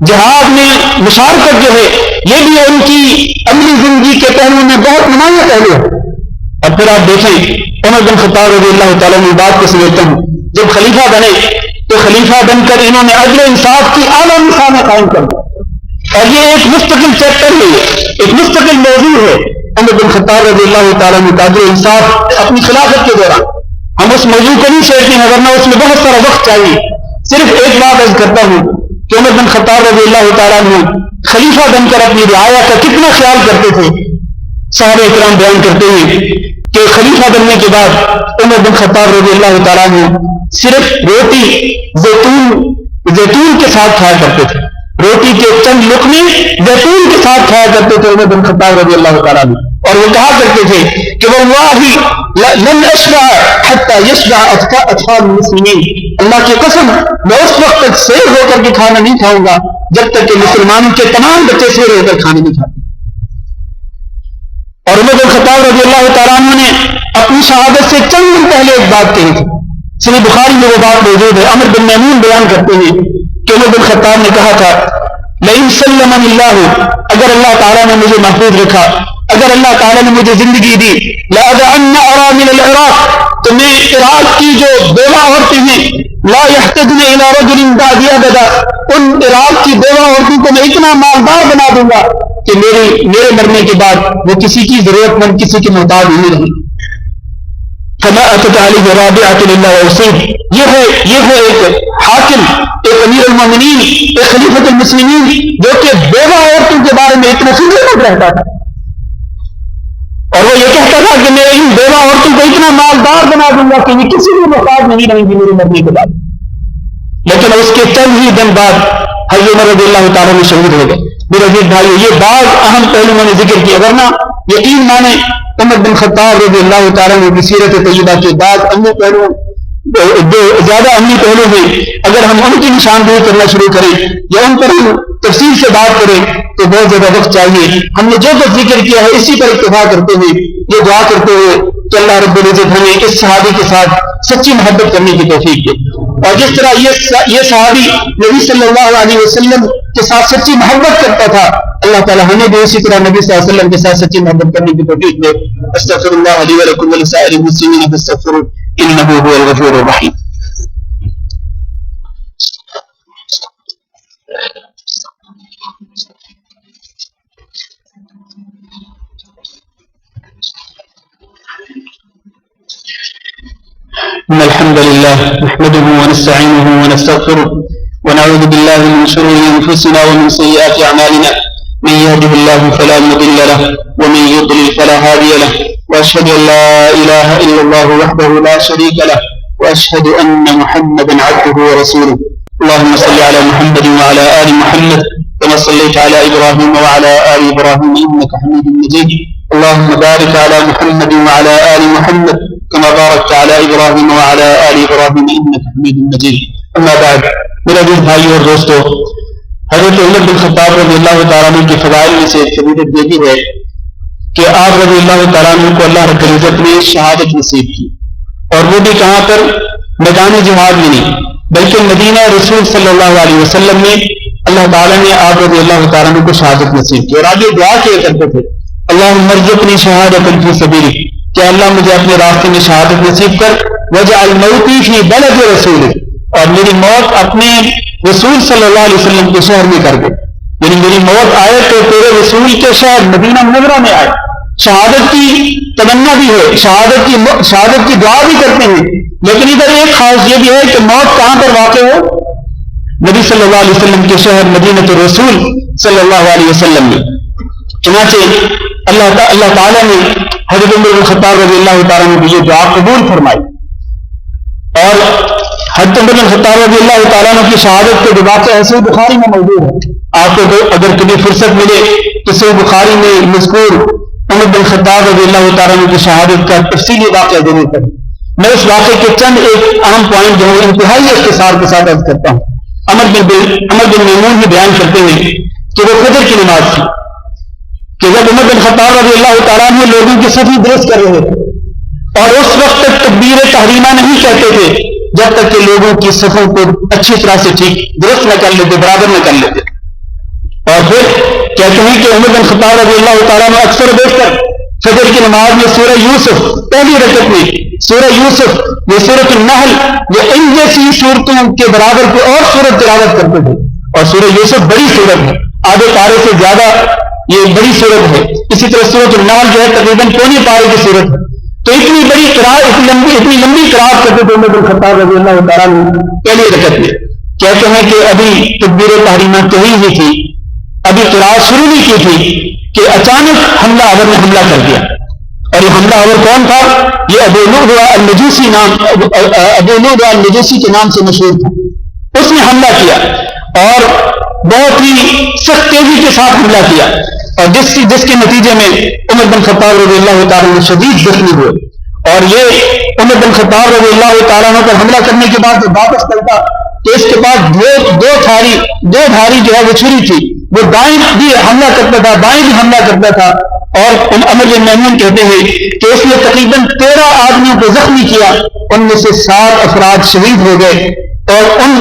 جہاد میں مشارکت جو ہے یہ بھی ان کی عملی زندگی کے پہلوؤں میں بہت نمایاں پہلو ہے. اور پھر آپ دیکھیں عمر بن خطاب رضی اللہ تعالیٰ عنہ بات کو سمجھتا ہوں, جب خلیفہ بنے تو خلیفہ بن کر انہوں نے عدل و انصاف کی اعلیٰ مثالیں قائم کر دی, اور یہ ایک مستقل چیپٹر ہے, ایک مستقل موضوع ہے. عمر بن خطاب رضی اللہ تعالیٰ عنہ کا عدل و انصاف اپنی خلافت کے دوران, ہم اس موضوع کو نہیں چھیڑتے ہیں ورنہ اس میں بہت سارا وقت چاہیے. صرف ایک بات عرض کرتا ہوں کہ عمر بن خطاب رضی اللہ تعالیٰ عنہ خلیفہ بن کر اپنی رعایا کا کتنا خیال کرتے تھے. صحابہ کرام بیان کرتے ہیں کہ خلیفہ بننے کے بعد عمر بن خطاب رضی اللہ تعالیٰ عنہ صرف روٹی زیتون کے ساتھ کھایا کرتے تھے, روٹی کے چند لقمے زیتون کے ساتھ کھایا کرتے تھے عمر بن خطاب رضی اللہ تعالیٰ عنہ. اور وہ کہا کرتے تھے کہ واللہ لن اشبع حتى يشبع اطفال المسلمین, اللہ کی قسم میں اس وقت تک سیر ہو کر کے کھانا نہیں کھاؤں گا جب تک کہ مسلمانوں کے تمام بچے سیر ہو کر کھانا نہیں کھاتے. اور عمر بن خطاب رضی اللہ تعالیٰ عنہ نے اپنی شہادت سے چند دن پہلے ایک بات کہی تھی, صحیح بخاری میں وہ بات موجود ہے. عمر بن میمون بیان کرتے ہیں کہ عمر بن خطاب نے کہا تھا لئن سلمنی اللہ, اگر اللہ تعالیٰ نے مجھے محفوظ رکھا, اگر اللہ تعالیٰ نے مجھے زندگی دی, لأدعن أرامل العراق، تو میں عراق کی جو بیوہ عورتیں ہیں، لا يحتجن إلى رجل بعدي أبدا، ان عراق کی بیوہ عورتوں کو میں اتنا مالدار بنا دوں گا کہ میرے مرنے کے بعد وہ کسی کی ضرورت مند، کسی کی محتاج نہیں رہی۔ فما أتت عليه رابعة لله وأصيب، یہ ہے ایک حاکم، ایک امیر المومنین، ایک خلیفۃ المسلمین، جو کہ بیوہ عورتوں کے بارے میں اتنا فکر مند رہتا تھا، اور وہ یہ کہتا تھا کہ میں ان بیوہ عورتوں کو اتنا مالدار بنا دوں گا کہ یہ کسی بھی محتاج نہیں رہیں گی میرے مرنے کے بعد۔ لیکن اس کے چند ہی دن بعد حضرت عمر رضی اللہ تعالیٰ میں شہید ہو گئے۔ میرے عزیز بھائیو، یہ بعض اہم پہلو میں نے ذکر کیا، ورنہ یقین مانے عمر بن خطاب رضی اللہ تعالیٰ عنہ کی سیرت طیبہ کے بعد عملی پہلو، جو زیادہ عملی پہلو ہیں، اگر ہم ان کی نشاندہی کرنا شروع کریں یا ان پر ہم تفصیل سے بات کریں تو بہت زیادہ وقت چاہیے۔ ہم نے جو کچھ ذکر کیا ہے اسی پر اکتفا کرتے ہوئے یہ دعا کرتے ہوئے کہ اللہ رب العزت ہمیں اس صحابی کے ساتھ سچی محبت کرنے کی توفیق دے، اور جس طرح یہ صحابی نبی صلی اللہ علیہ وسلم کے ساتھ سچی محبت کرتا تھا، اللہ تعالیٰ ہمیں بھی اسی طرح نبی صلی اللہ علیہ وسلم کے ساتھ سچی محبت کرنے کی توفیق دے۔ استغفر اللہ لی ولکم ولسائر المسلمین فاستغفروہ انہ هو الغفور الرحیم۔ إن الحمد لله نحمده ونستعينه ونستغفره ونعوذ بالله من شرور أنفسنا ومن سيئات أعمالنا، من يهده الله فلا مضل له ومن يضلل فلا هادي له، وأشهد أن لا إله إلا الله وحده لا شريك له، وأشهد أن محمدا عبده ورسوله۔ اللهم صل على محمد وعلى آل محمد كما صليت على إبراهيم وعلى آل إبراهيم إنك حميد مجيد، اللهم بارك على محمد وعلى آل محمد كما باركت على إبراهيم وعلى آل إبراهيم إنك حميد مجيد۔ أما بعد، میرے عزیز بھائیو اور دوستو، حضرت عمر بن خطاب رضی اللہ تعالیٰ عنہ کے فضائل میں سے ایک فضیلت یہ بھی ہے کہ آپ رضی اللہ تعالیٰ عنہ کو اللہ رب العزت نے شہادت نصیب کی، اور وہ بھی کہاں پر؟ میدان جہاد میں نہیں، بلکہ مدینہ رسول صلی اللہ علیہ وسلم میں اللہ تعالیٰ نے آپ رضی اللہ تعالیٰ عنہ کو شہادت نصیب کی، اور آگے دعا کیا کرتے تھے، اللہم ارزقنی شہادۃ فی سبیلک، کہ اللہ مجھے اپنے راستے میں شہادت نصیب کر، وجعل موتی فی بلد رسولک، اور میری موت اپنے رسول صلی اللہ علیہ وسلم کے شہر میں کر دے، یعنی میری موت آئے تو تیرے رسول کے شہر مدینہ منورہ میں آئے۔ شہادت کی تمنا بھی ہے، شہادت کی دعا بھی کرتے ہیں، لیکن ادھر ایک خاص یہ بھی ہے کہ موت کہاں پر واقع ہو؟ نبی صلی اللہ علیہ وسلم کے شہر مدینہ رسول صلی اللہ علیہ وسلم میں۔ چنانچہ اللہ تعالیٰ نے حضرت عمر بن خطاب رضی اللہ تعالیٰ عنہ کی یہ دعا قبول فرمائی، اور حضرت عمر بن خطاب رضی اللہ تعالیٰ عنہ کی شہادت کے واقعہ ایسے بخاری میں موجود ہے۔ آپ کو اگر کبھی فرصت ملے تو صحیح بخاری میں مذکور عمر بن خطاب رضی اللہ تعالیٰ عنہ کی شہادت کا تفصیلی واقعہ ضرور کریں۔ میں اس واقعے کے چند ایک اہم پوائنٹ جو ہے انتہائی اختصار کے ساتھ عرض کرتا ہوں۔ عمر بن میمون ہی بیان کرتے ہیں کہ وہ فجر کی نماز تھی کہ جب عمر بن خطاب رضی اللہ تعالیٰ عنہ لوگوں کی صفی درست کر رہے تھے، اور اس وقت تک تکبیر تحریمہ نہیں کہتے تھے جب تک کہ لوگوں کی صفوں کو اچھی طرح سے ٹھیک درست نہ کر لیتے، برابر نہ کر لیتے، اور پھر کہتے ہیں کہ عمر بن خطاب رضی اللہ تعالیٰ عنہ اکثر و بیشتر فجر کی نماز میں سورہ یوسف پہلی رکعت میں سورہ یوسف یا سورۃ النحل یا ان جیسی صورتوں کے برابر کوئی اور سورت تلاوت کرتے تھے، اور سورہ یوسف بڑی سورت ہے، آدھے پارے سے زیادہ یہ بڑی سورت ہے۔ اسی طرح سورۃ النحل جو ہے تقریباً پونے پارے کی سورت ہے، تو اتنی بڑی قرات، اتنی لمبی قرات کرتے تھے عمر بن خطاب رضی اللہ تعالیٰ عنہ پہلی رکعت میں۔ کہتے ہیں کہ ابھی تکبیر تحریمہ کہی ہوئی تھی، ابھی قرات شروع نہیں کی تھی کہ اچانک حملہ آور نے حملہ کر دیا، اور یہ حملہ آور کون تھا؟ یہ ابو لؤلؤ النجوسی کے نام سے مشہور تھا۔ اس نے حملہ کیا اور بہت ہی سخت تیزی کے ساتھ حملہ کیا، اور جس کے نتیجے میں عمر بن خطاب رضی اللہ تعالیٰ عنہ شدید زخمی ہوئے، اور یہ عمر بن خطاب رضی اللہ تعالیٰ عنہ پر حملہ کرنے کے بعد جب واپس چلتا تو اس کے بعد دو دھاری جو ہے وہ چھری تھی، وہ دائیں بھی حملہ کرتا تھا، بائیں بھی حملہ کرتا تھا، اور عمر بن میمون کہتے ہیں کہ اس نے تقریباً 13 آدمیوں کو زخمی کیا، ان میں سے 7 افراد شہید ہو گئے، اور ان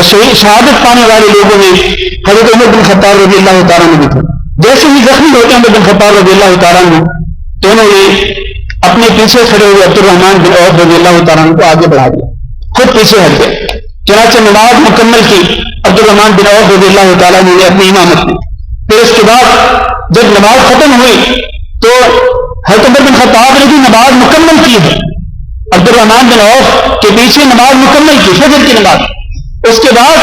شہادت پانے والے لوگوں میں حضرت عمر بن خطاب رضی اللہ تعالیٰ عنہ بھی تھے۔ جیسے ہی زخمی ہوتے عمر بن خطاب رضی اللہ تعالیٰ عنہ تو انہوں نے اپنے پیچھے کھڑے ہوئے عبد الرحمن بن عوف رضی اللہ تعالیٰ عنہ کو آگے بڑھا دیا, خود پیچھے ہٹ گئے. چنانچہ نماز مکمل کی عبد الرحمن بن عوف رضی اللہ تعالیٰ عنہ نے اپنی امامت میں. پھر اس کے بعد جب نماز ختم ہوئی تو حضرت عمر بن خطاب نے بھی نماز مکمل کی ہے, عبد الرحمن بن عوف کے پیچھے نماز مکمل کی, فجر کی نماز. اس کے بعد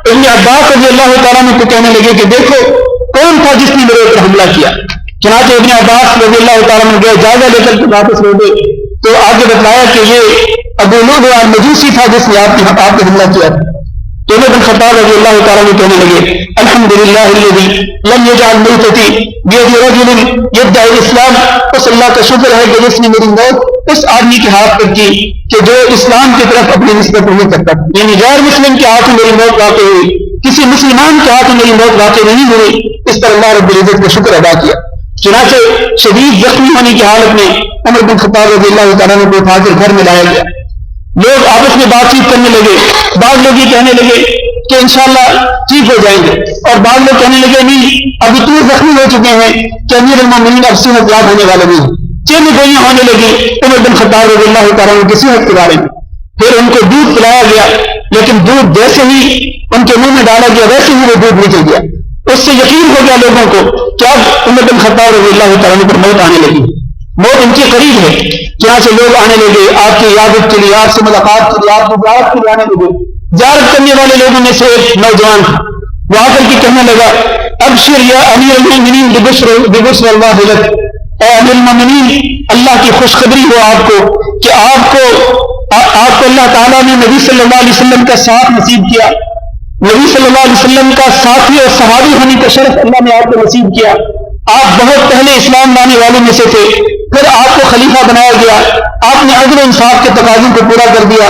ابن عباس رضی اللہ تعالیٰ عنہ کو کہنے لگے کہ دیکھو کون تھا جس نے میرے اوپر حملہ کیا. چنانچہ ابن عباس رضی اللہ تعالیٰ عنہ گئے, جائزہ لے کر کے واپس لوٹے تو آگے بتلایا کہ یہ ابو لؤلؤ المجوسی تھا جس نے آپ پہ حملہ کیا. تو عمر بن خطاب رضی اللہ تعالیٰ عنہ کہنے لگے الحمدللہ الذی لم یجعل موتتی بید رجل یدعی الاسلام. اس اللہ کا شکر ہے کہ جس نے میری موت اس آدمی کے ہاتھ پر کی کہ جو اسلام کی طرف اپنی نسبت نہیں کرتا. یعنی غیر مسلم کے ہاتھ میں میری موت واقع ہوئی, کسی مسلمان کے ہاتھ میں میری موت واقع نہیں ہوئی. اس پر اللہ رب العزت کا شکر ادا کیا. چنانچہ شدید زخمی ہونے کی حالت میں عمر بن خطاب رضی اللہ تعالیٰ عنہ کو اٹھا کر گھر میں لایا گیا. لوگ آپس میں بات چیت کرنے لگے. بعض لوگ یہ کہنے لگے کہ انشاءاللہ ٹھیک ہو جائیں گے, اور بعض لوگ کہنے لگے نہیں اب اتنے زخمی ہو چکے ہیں کہ امیر المومنین اب صحت یاب ہونے والے نہیں. چین گوئیاں ہونے لگی عمر بن خطاب رضی اللہ تعالیٰ عنہ کی صحت کے بارے میں. پھر ان کو دودھ پلایا گیا, لیکن دودھ جیسے ہی ان کے منہ میں ڈالا گیا ویسے ہی وہ دودھ نکل گیا. اس سے یقین ہو گیا لوگوں کو کہ اب عمر بن خطاب رضی اللہ تعالیٰ عنہ پر موت آنے لگی, موت ان کے قریب ہے. چنانچہ لوگ آنے لگے آپ کی عیادت کے لیے, آپ سے ملاقات کے لیے, آپ کی زیارت کے لیے آنے لگے. زیارت کرنے والے لوگوں میں سے ایک نوجوان تھا, وہ آ کر کے کہنے لگا ابشر یا امیر المومنین ببشر اللہ لک, اے امیر المومنین اللہ کی خوشخبری ہو آپ کو کہ آپ کو اللہ تعالیٰ نے نبی صلی اللہ علیہ وسلم کا ساتھ نصیب کیا. نبی صلی اللہ علیہ وسلم کا ساتھی اور صحابی ہونے کا شرف اللہ نے آپ کو نصیب کیا. آپ بہت پہلے اسلام لانے والوں میں سے تھے, پھر آپ کو خلیفہ بنایا گیا, آپ نے عدل و انصاف کے تقاضوں کو پورا کر دیا,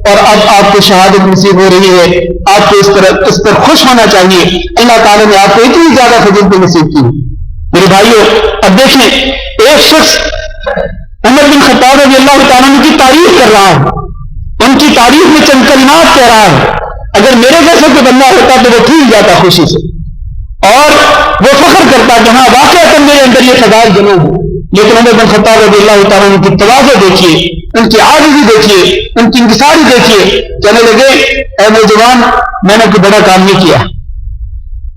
اور اب آپ کو شہادت نصیب ہو رہی ہے. آپ کو اس پر خوش ہونا چاہیے. اللہ تعالیٰ نے آپ کو اتنی زیادہ فضیلت نصیب کی. میرے بھائیوں اب دیکھیں, ایک شخص عمر بن خطاب رضی اللہ تعالیٰ عنہ کی تعریف کر رہا ہے, ان کی تعریف میں چند کلمات کہہ رہا ہے. اگر میرے جیسا کوئی بندہ ہوتا تو وہ ٹھیک جاتا خوشی سے, اور وہ فخر کرتا کہ ہاں واقعہ میرے اندر یہ فضائل جمع ہو. لیکن عمر بن خطاب رضی اللہ تعالیٰ عنہ کی تواضع دیکھیے, ان کی عاجزی دیکھیے, ان کی انکساری دیکھیے. کہنے لگے اے نوجوان میں نے کوئی بڑا کام نہیں کیا,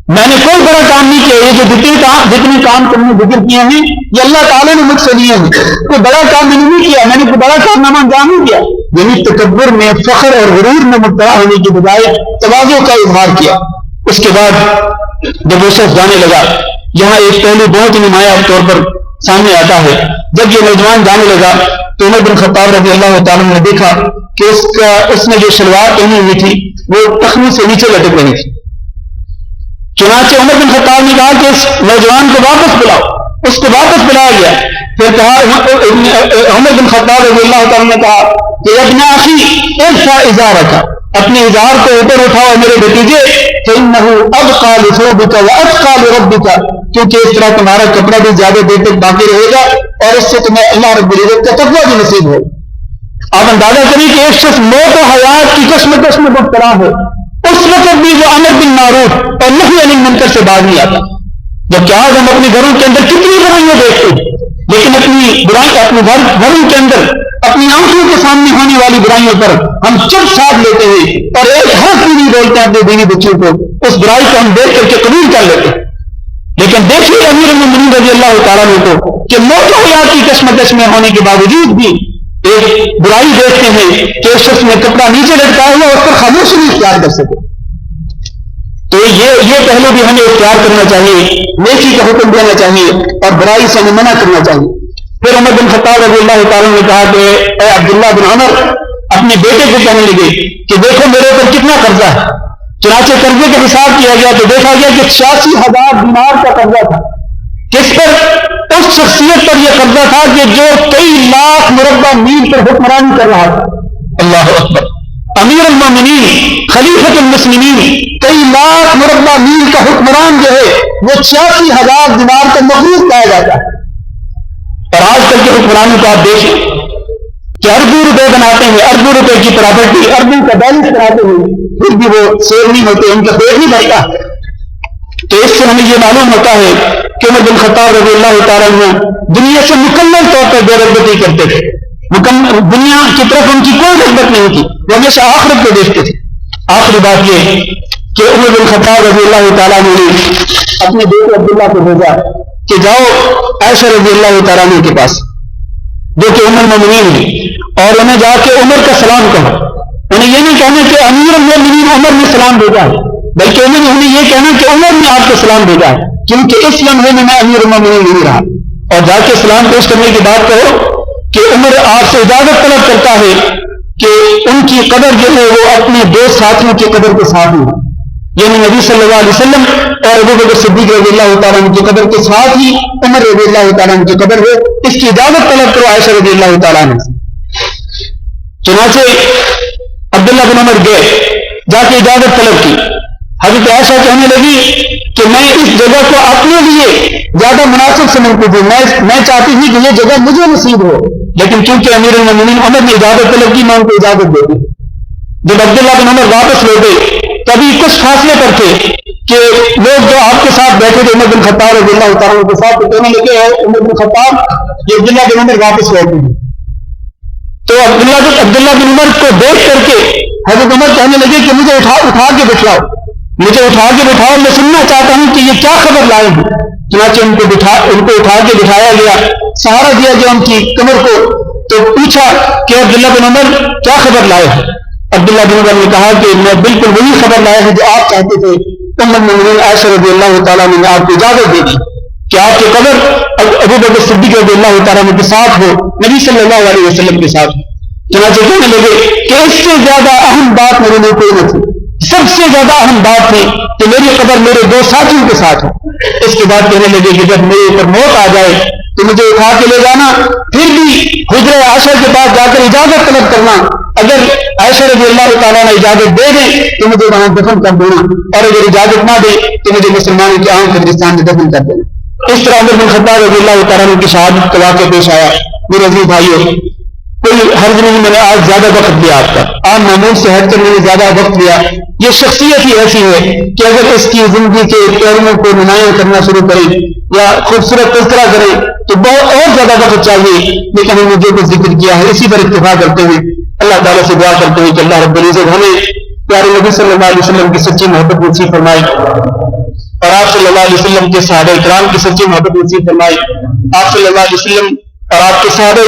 میں نے کوئی بڑا کام نہیں کیا. یہ جو جتنے کام تم نے ذکر کیے ہیں یہ اللہ تعالیٰ نے مجھ سے لیے ہیں, کوئی بڑا کام میں نے نہیں کیا, میں نے کوئی بڑا کارنامہ انجام نہیں دیا. یعنی تکبر میں, فخر اور غرور میں مبتلا ہونے کی بجائے تواضع کا اظہار کیا. اس کے بعد جب وہ شخص جانے لگا, یہاں ایک پہلو بہت ہی نمایاں طور پر سامنے آتا ہے. جب یہ نوجوان جانے لگا تو عمر بن خطاب رضی اللہ تعالیٰ نے دیکھا کہ اس نے جو شلوار پہنی ہوئی تھی وہ ٹخنوں سے نیچے لٹک رہی تھی. چنانچہ عمر بن خطاب نے کہا کہ اس نوجوان کو واپس بلاؤ. اس کو واپس بلایا گیا. پھر کہا عمر بن خطاب رضی اللہ تعالیٰ نے کہا کہ ابن اخی ارفع ازارک, اپنے ازار کو اوپر اٹھاؤ میرے بھتیجے, فإنه أبقى لثوبك وأتقى لربك, کیونکہ اس طرح تمہارا کپڑا بھی زیادہ دیر تک باقی رہے گا اور اس سے تمہیں اللہ رب العزت کا تقویٰ بھی نصیب ہو. آپ اندازہ کریں کہ ایک شخص موت و حیات کی کشمکش میں مبتلا ہو, اس وقت بھی وہ امر بالمعروف اور نہی عن المنکر سے باز نہیں آتا. جبکہ آج ہم اپنے گھروں کے اندر کتنی برائیاں دیکھتے ہیں, لیکن اپنے گھروں کے اندر اپنی آنکھوں کے سامنے ہونے والی برائیوں پر ہم چپ ساتھ لیتے ہیں اور ایک حرف بھی نہیں بولتے ہیں اپنے بیوی بچوں کو. اس برائی کو ہم دیکھ کر کے قبول کر لیتے ہیں. لیکن دیکھیے امیر المومنین رضی اللہ تعالیٰ عنہ کو کہ موت و حیات کی کشمکش میں ہونے کے باوجود بھی ایک برائی دیکھتے ہیں کہ اس شخص نے کپڑا نیچے لٹکایا ہوا اس پر خاموشی نہیں اختیار کر سکے. تو یہ پہلو بھی ہمیں اختیار کرنا چاہیے, نیکی کا حکم دینا چاہیے اور برائی سے ہمیں منع کرنا چاہیے. پھر عمر بن خطاب رضی اللہ تعالیٰ نے کہا کہ اے عبداللہ بن عمر, اپنے بیٹے کو کہنے لگے کہ دیکھو میرے اوپر کتنا قرضہ ہے. چنانچہ قرضے کا حساب کیا گیا تو دیکھا گیا کہ 86,000 دینار کا قرضہ تھا. کس پر؟ اس شخصیت پر یہ قرضہ تھا کہ جو کئی لاکھ مربع میل پر حکمرانی کر رہا تھا. اللہ اکبر, امیر المومنین خلیفۃ المسلمین کئی لاکھ مربع میل کا حکمران جو ہے وہ 86,000 دینار کا مقروض پایا جاتا ہے. اور آج کل کے حکمرانوں کو آپ دیکھیں کہ اربوں روپے بناتے ہیں, اربوں روپے کی پراپرٹی, اربوں کا بیلنس بناتے ہیں, پھر بھی وہ سیل نہیں ہوتے, ان کا پیٹ نہیں بھرتا. تو اس سے ہمیں یہ معلوم ہوتا ہے کہ عمر بن خطاب رضی اللہ تعالیٰ عنہ دنیا سے مکمل طور پر بے رغبتی کرتے تھے. دنیا کی طرف ان کی کوئی رغبت نہیں تھی, وہ ہمیشہ آخرت کو دیکھتے تھے. آخری بات یہ کہ عمر بن خطاب رضی اللہ تعالیٰ عنہ نے اپنے بیٹے عبداللہ کو بھیجا کہ جاؤ عائشہ رضی اللہ تعالیٰ عنہ کے پاس جو کہ ام المومنین ہے, اور انہیں جا کے عمر کا سلام کہو. انہیں یہ نہیں کہنا کہ امیر المومنین عمر نے سلام بھیجا ہے, بلکہ انہیں یہ کہنا کہ عمر نے آپ کو سلام بھیجا ہے, کیونکہ اس لمحے میں امیر المومنین نہیں رہا. اور جا کے سلام پیش کرنے کی بات کہو کہ عمر آپ سے اجازت طلب کرتا ہے کہ ان کی قدر جو ہے وہ اپنے دو ساتھیوں کی قدر کے ساتھ ہو, یعنی نبی صلی اللہ علیہ وسلم اور ابو بکر صدیق رضی اللہ تعالیٰ عنہ کی قدر کے ساتھ ہی عمر رضی اللہ تعالیٰ عنہ کی قدر ہو. اس کی اجازت طلب کرو عائشہ رضی اللہ تعالیٰ عنہ سے. چنانچہ عبداللہ بن عمر گئے, جا کے اجازت طلب کی. حضرت عائشہ کہنے لگی کہ میں اس جگہ کو اپنے لیے زیادہ مناسب سمجھتی تھی, میں چاہتی تھی کہ یہ جگہ مجھے نصیب ہو, لیکن چونکہ امیر المومنین عمر نے اجازت طلب کی, میں ان کو اجازت دے دی. جب عبداللہ بن عمر واپس لوٹے تبھی کچھ فاصلے پر تھے کہ لوگ جو آپ کے ساتھ بیٹھے تھے عمر بن خطاب رضی اللہ تعالیٰ کے ساتھ, تو کہنے لگے عمر بن خطاب یہ عبداللہ بن عمر واپس لوٹے ہیں. تو عبداللہ بن عمر کو دیکھ کر کے حضرت عمر کہنے لگے کہ مجھے اٹھا کے بٹھاؤ, میں سننا چاہتا ہوں کہ یہ کیا خبر لائے ہیں. چنانچہ ان کو اٹھا کے بٹھایا گیا, سہارا دیا گیا ان کی کمر کو, تو پوچھا کہ عبداللہ بن عمر کیا خبر لائے ہیں. عبداللہ بن عمر نے کہا کہ میں بالکل وہی خبر لایا ہے جو آپ چاہتے تھے. ام المومنین عائشہ رضی اللہ تعالیٰ نے آپ کو اجازت دے دی کہ آپ کی قبر ابو بکر صدیق رضی اللہ تعالیٰ کے ساتھ ہو, نبی صلی اللہ علیہ وسلم کے ساتھ. چنانچہ کہنے لگے کہ اس سے زیادہ اہم بات میرے لیے کوئی نہ تھی, سب سے زیادہ اہم بات تھی کہ میری قبر میرے دو ساتھیوں کے ساتھ ہو. اس کے بعد کہنے لگے کہ جب میرے اوپر موت آ جائے تو مجھے اٹھا کے لے جانا, پھر بھی حجرہ عائشہ کے پاس جا کر اجازت طلب کرنا. اگر عائشہ رضی اللہ تعالیٰ نے اجازت دے دیں تو مجھے وہاں دفن کر دینا, اور اگر اجازت نہ دے تو مجھے مسلمانوں کے عام قبرستان میں دفن کر دینا. اس طرح عمر بن خطاب رضی اللہ تعالیٰ کی شہادت کا واقعہ پیش آیا. میرے عزیز بھائیوں, کوئی حرج نہیں, میں نے آج زیادہ وقت لیا آپ کا, عام معمول سے ہٹ کر میں نے زیادہ وقت لیا. یہ شخصیت ہی ایسی ہے کہ اگر اس کی زندگی کے پہلوؤں کو نمایاں کرنا شروع کریں یا خوبصورت تذکرہ کریں تو بہت اور زیادہ وقت چاہیے, لیکن ہم نے جو کچھ ذکر کیا ہے اسی پر اکتفا کرتے ہوئے اللہ تعالیٰ سے دعا کرتے ہوئے کہ اللہ رب العزت ہمیں پیارے نبی صلی اللہ علیہ وسلم کی سچی محبت نصیب فرمائے, اور آپ صلی اللہ علیہ وسلم کے صحابہ کرام کی سچی محبت نصیب فرمائے. آپ صلی اللہ علیہ وسلم اور آپ کے صحابہ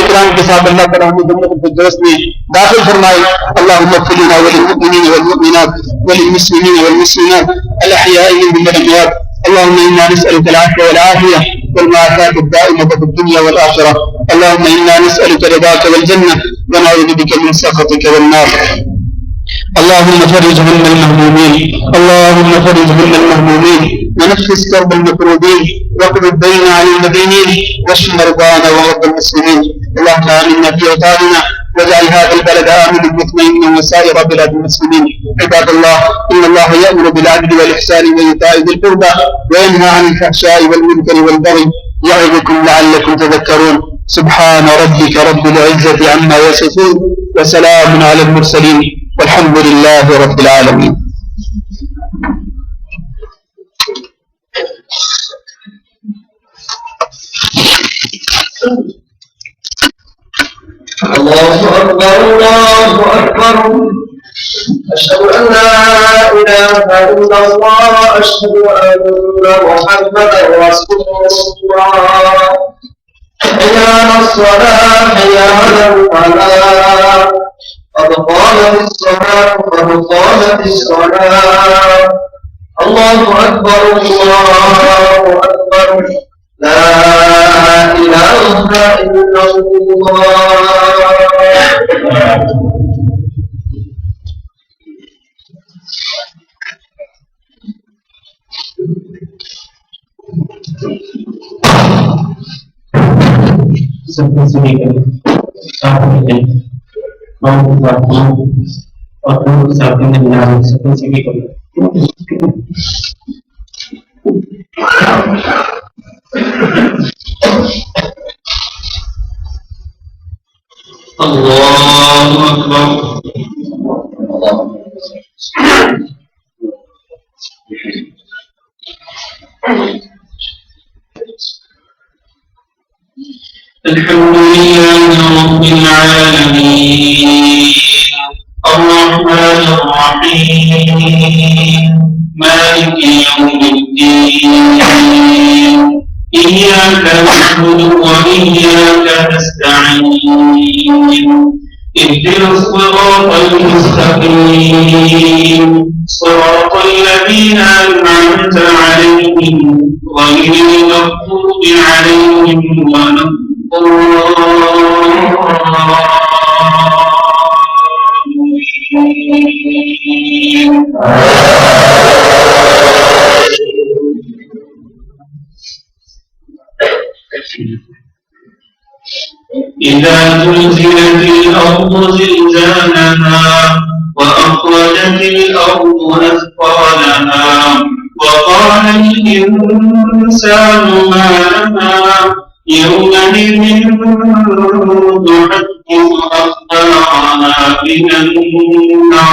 کرام کے ساتھ اللہ تعالیٰ ہمیں جنت الفردوس میں داخل فرمائے. اللهم اغفر لنا وللمؤمنين والمؤمنات وللمسلمين والمسلمات الاحياء منهم والاموات. اللهم انا نسالك العفو والعافيه والمعافاه الدائمه في الدنيا والاخره. اللهم انا نسالك رضاك والجنه ونعوذ بك من سخطك والنار. اللهم فرج هم المهمومين, اللهم فرج هم المهمومين, ونفس كرب المكروبين, واقض الدين عن المدينين, واشف مرضانا ومرضى المسلمين. اللهم آمنا في اوطاننا واجعل هذا البلد آمنا مطمئنا وسائر بلاد المسلمين. عباد الله, إن الله يأمر بالعدل والإحسان وإيتاء ذي القربى وينهى عن الفحشاء والمنكر والبغي يعظكم لعلكم تذكرون. سبحان ربك رب العزة عما يصفون, وسلام على المرسلين, والحمد لله رب العالمين. الله أكبر الله أكبر أشهد أن لا إله إلا الله أشهد أن محمدا رسول الله. حي على الصلاة حي على الفلاح قد قامت الصلاة قد قامت الصلاة. الله أكبر الله أكبر لا إله إلا الله. سب سے اور ساتھی نے بنا سب سے اللہ اکبر. الرحيم مالك يوم الدين إياك نعبد وإياك نستعين اهدنا الصراط المستقيم صراط الذين أنعمت عليهم غير المغضوب عليهم ولا إذا زلزلت الأرض زلزالها وأخرجت الأرض أثقالها وقال الإنسان ما لها يومئذ تحدث أخبارها بأن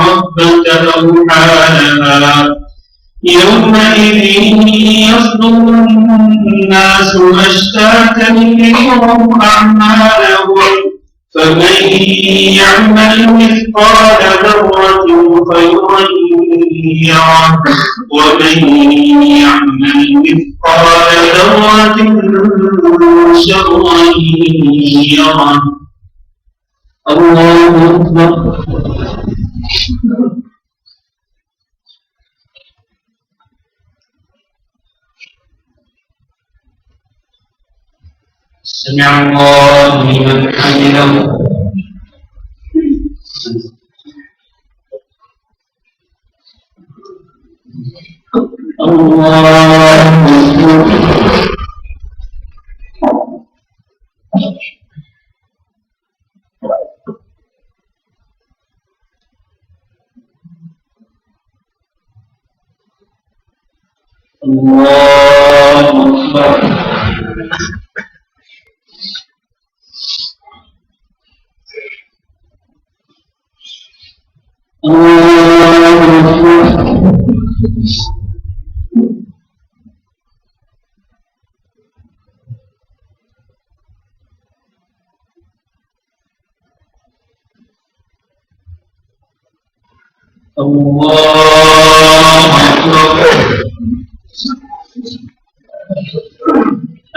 ربك أوحى لها يومئذ يصدر الناس أشتاتا ليروا أعمالهم فمن يعمل مثقال ذرة خيرا يره ومن يعمل مثقال ذرة شرا يره. الله أكبر. سمع الله لمن حمده. الله أكبر.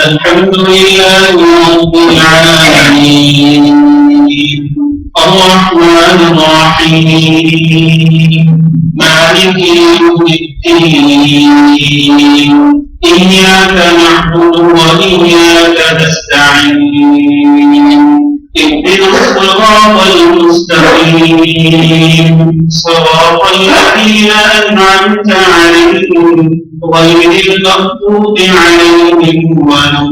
الحمد لله رب العالمين الرحمن الرحيم مالك يوم الدين إياك نعبد وإياك نستعين اهدنا الصراط المستقيم صراط الذين أنعمت عليهم غير المغضوب عليهم ولا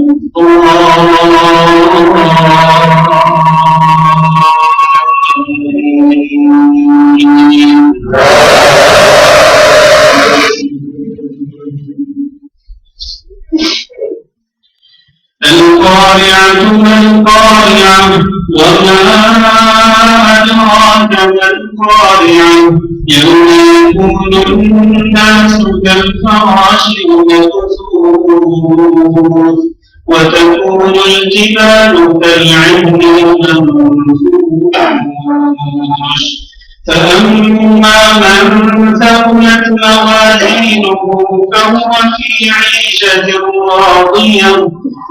القارعة ما القارعة وما أدراك ما القارعة يوم يكون الناس كالفراش المبثوث وتكون الجبال كالعهن المنفوش فأما من ثقلت موازينه فهو في عيشة راضية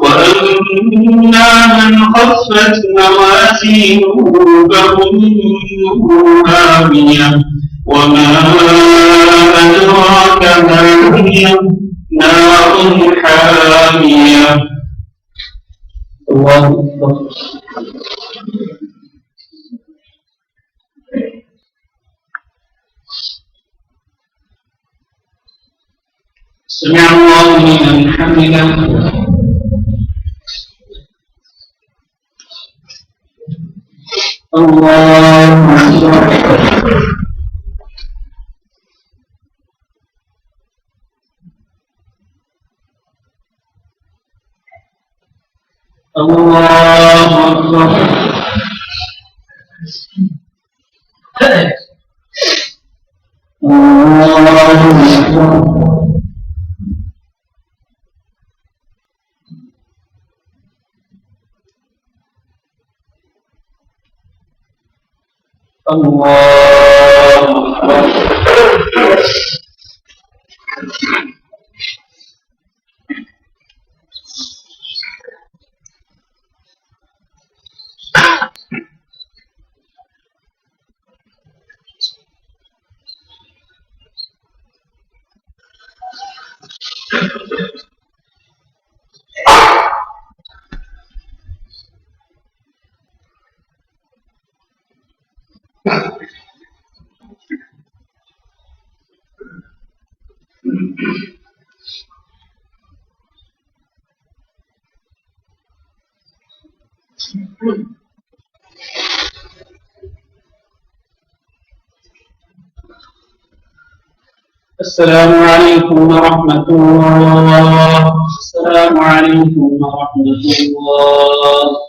وأما من خفت موازينه فأمه هاوية وما أدراك ما هي نار حامية. الله أكبر. سمع الله لمن حمده. الله أكبر. الله أكبر. الله أكبر. السلام عليكم ورحمة الله. السلام عليكم ورحمة الله.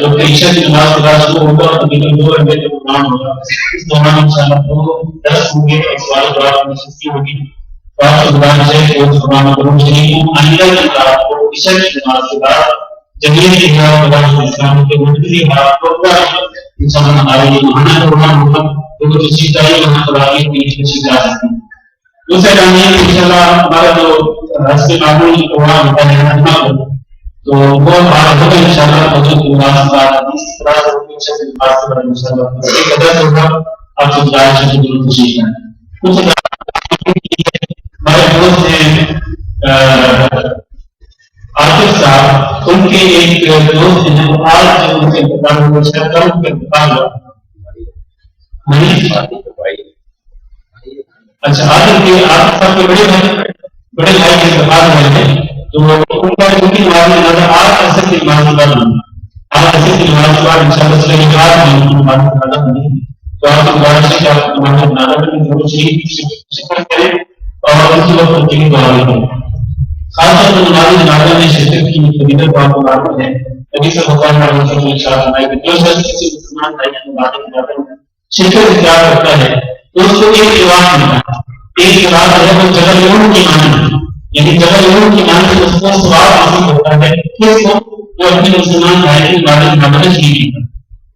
جو عشاء کی نماز کے بعد شروع ہوگا اور تقریباً 2 گھنٹے تک پروگرام ہوگا. اس دوران انشاءاللہ تو درس ہوں گے اور سوال جواب میں نشستی ہوگی. آپ کی زبان سے پروگرام کروں شریف ہوں. آئندہ کی رات کو عشاء کی نماز کے بعد جمعیت کی اسلام کے مرکزی حالات کو انشاءاللہ ہمارے لیے مہانہ پروگرام ہوگا. تو جو چیز چاہیے وہاں پر آگے کی چیز جا سکتی ہے. دوسرا کام یہ کہ انشاءاللہ ہمارا جو رس کے معمولی پروگرام ہوتا ہے رہنما کو تو وہ ہمارا ہوگا انشاءاللہ موجود کی نماز کے بعد اس طرح سے عشاء کی نماز کے بعد انشاءاللہ اس کے قدر ہوگا. آپ سے دعائیں شکر ضرور تشریف لائیں. کچھ ہمارے دوست ہیں عاطف صاحب, ان کے ایک دوست ہیں وہ آج جو ان کے انتقال ہوا شاید کل ان کا انتقال ہوا. اچھا عاطف صاحب کے بڑے بھائی کے انتقال ہوئے ہیں تو ان کا ان کی نماز میں نظر آج عصر کی نماز کے بعد آج عصر کی نماز کے بعد انشاءاللہ اس لیے رات میں ان کی نماز میں نظر نہیں. تو آپ کی گزارش ہے کہ آپ نماز میں نظر میں ضرور شریف شکر کریں اور ان کی وقت کی دعا کریں. خاص طور پر نماز جنازہ میں شرکت کی فضیلت کو آپ کو معلوم ہے. نبی صلی اللہ علیہ وسلم نے ارشاد فرمایا کہ جو شخص کسی مسلمان بھائی کی نماز جنازہ میں شرکت اختیار کرتا ہے تو اس کو ایک جواب ملتا ہے. ایک جواب ہے وہ جبل یوم کی معنی, یعنی جبل یوم کی معنی اس کو ثواب حاصل ہوتا ہے کس کو جو اپنے مسلمان بھائی کی نماز جنازہ میں شریک ہے.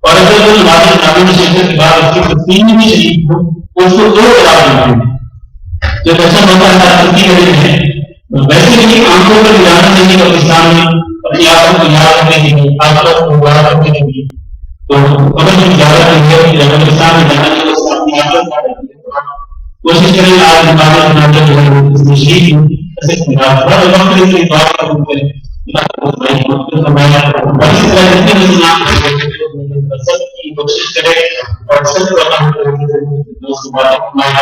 اور اگر وہ نماز جنازہ میں شرکت کے بعد اس کی تسلیم میں شریک ہو تو اس کو 2 جواب ملتے ہیں. جو بچہ ہوتا ہے تسلیم ہے ویسے بھی آنکھوں پر جانا نہیں پاکستان میں اپنی آنکھوں کو یاد رکھنے کے لیے آنکھوں کو مبارک رکھنے کے لیے تو اگر جو زیادہ پاکستان میں جانا ہے اس اپنی آنکھوں کو کوشش کریں آج ہمارے ناظر جو ہے اس میں شریک ہوں ایسے بہت وقت اس کی بات کروں گے اسی طرح جتنے مسلمان سب کی کوشش کریں اور سب کو ہمارے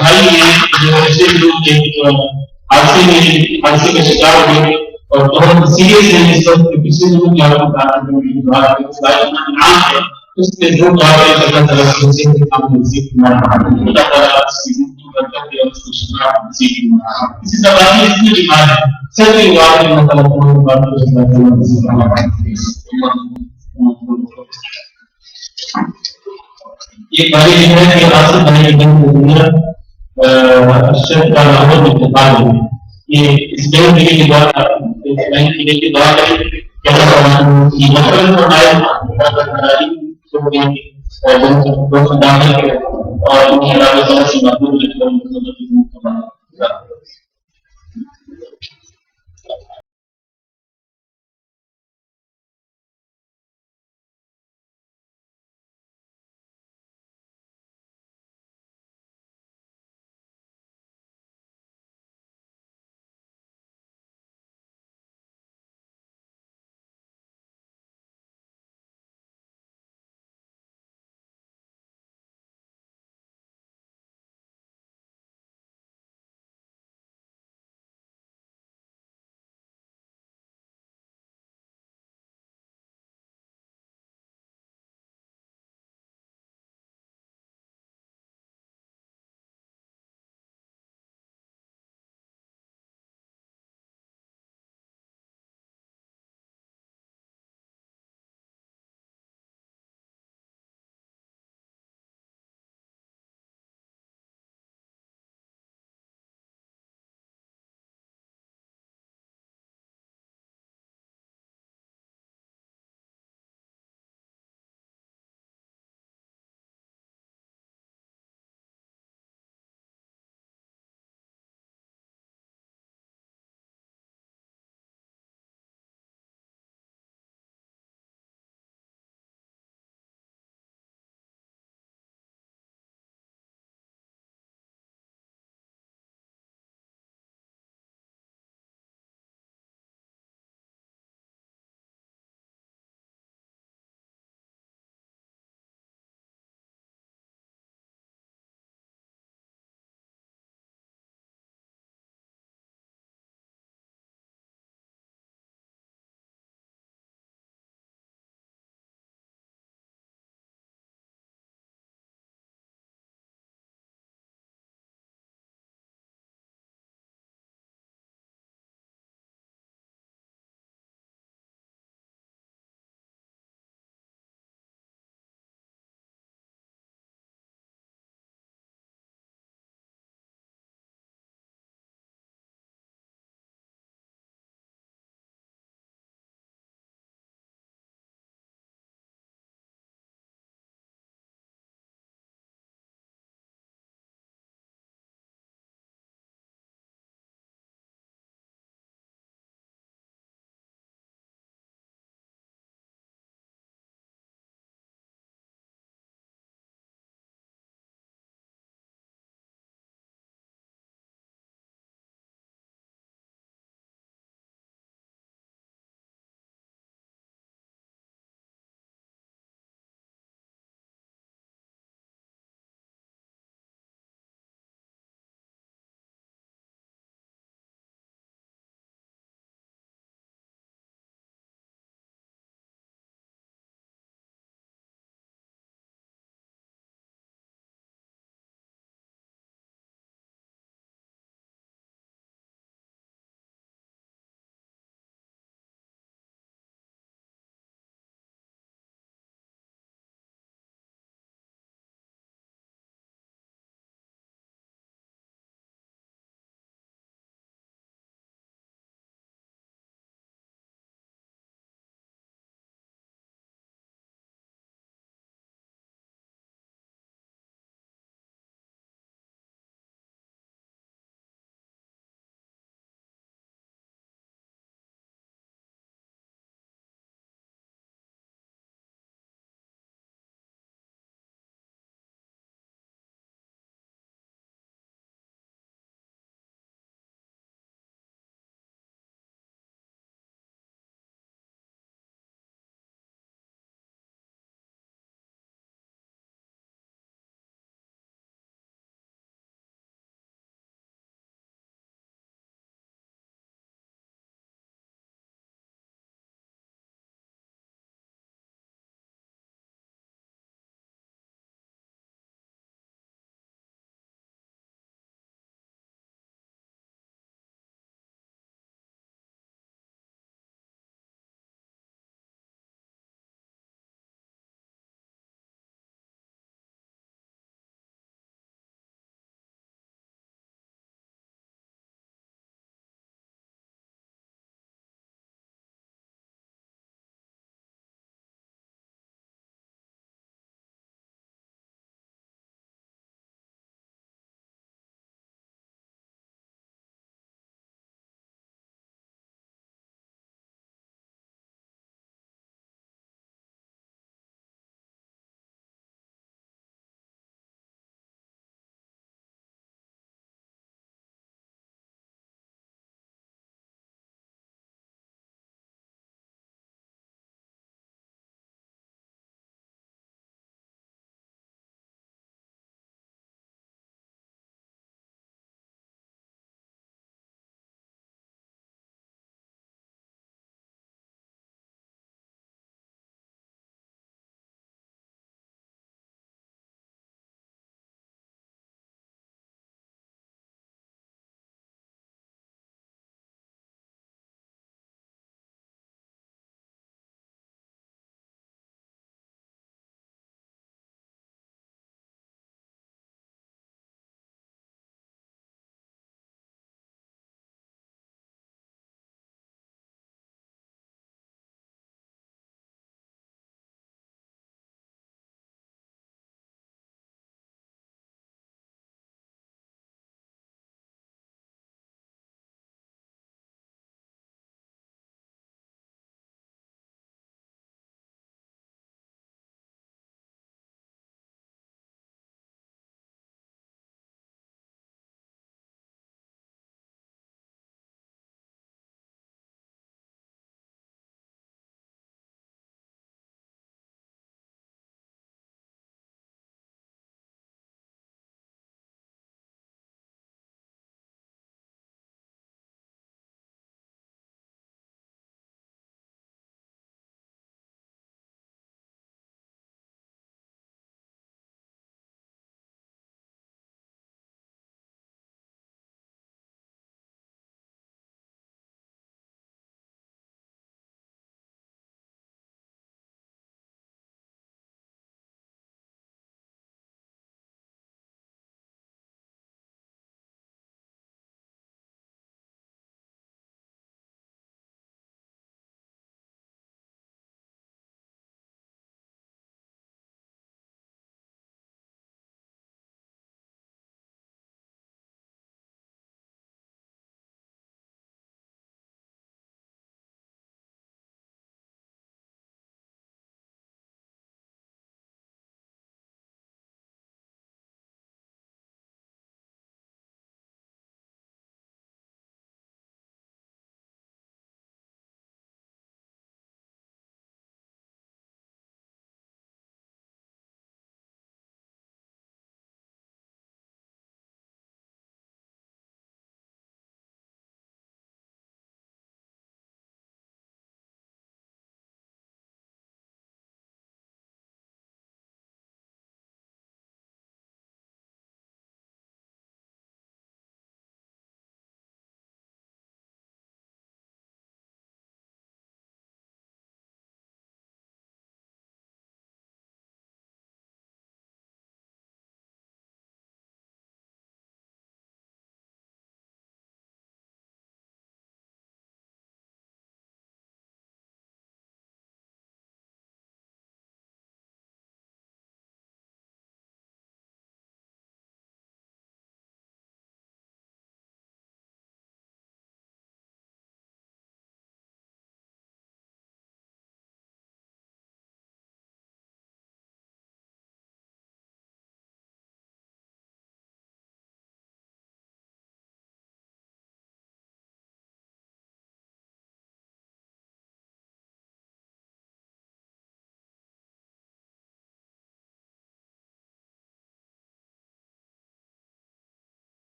بھائی ہیں جو ایسے لوگ حادثے کا شکار ہو گئے اور بہت سیریس ہیں اس وقت پچھلے دنوں کی حالت ہے اس کے جو دعائیں اللہ تعالیٰ سے کام نصیب اللہ تعالیٰ اسی طرح اس کی بیمار ہے سب کی بات اللہ تعالیٰ یہ بھائی ہے کہ آصف بھائی کے دن دنیا شیخ کا لاہور میں انتقال ہوئی. یہ اس دور کے لیے دعا کریں کہ اللہ تعالیٰ کی مغفرت فرمائے اور ان کی علاوہ سے مقبول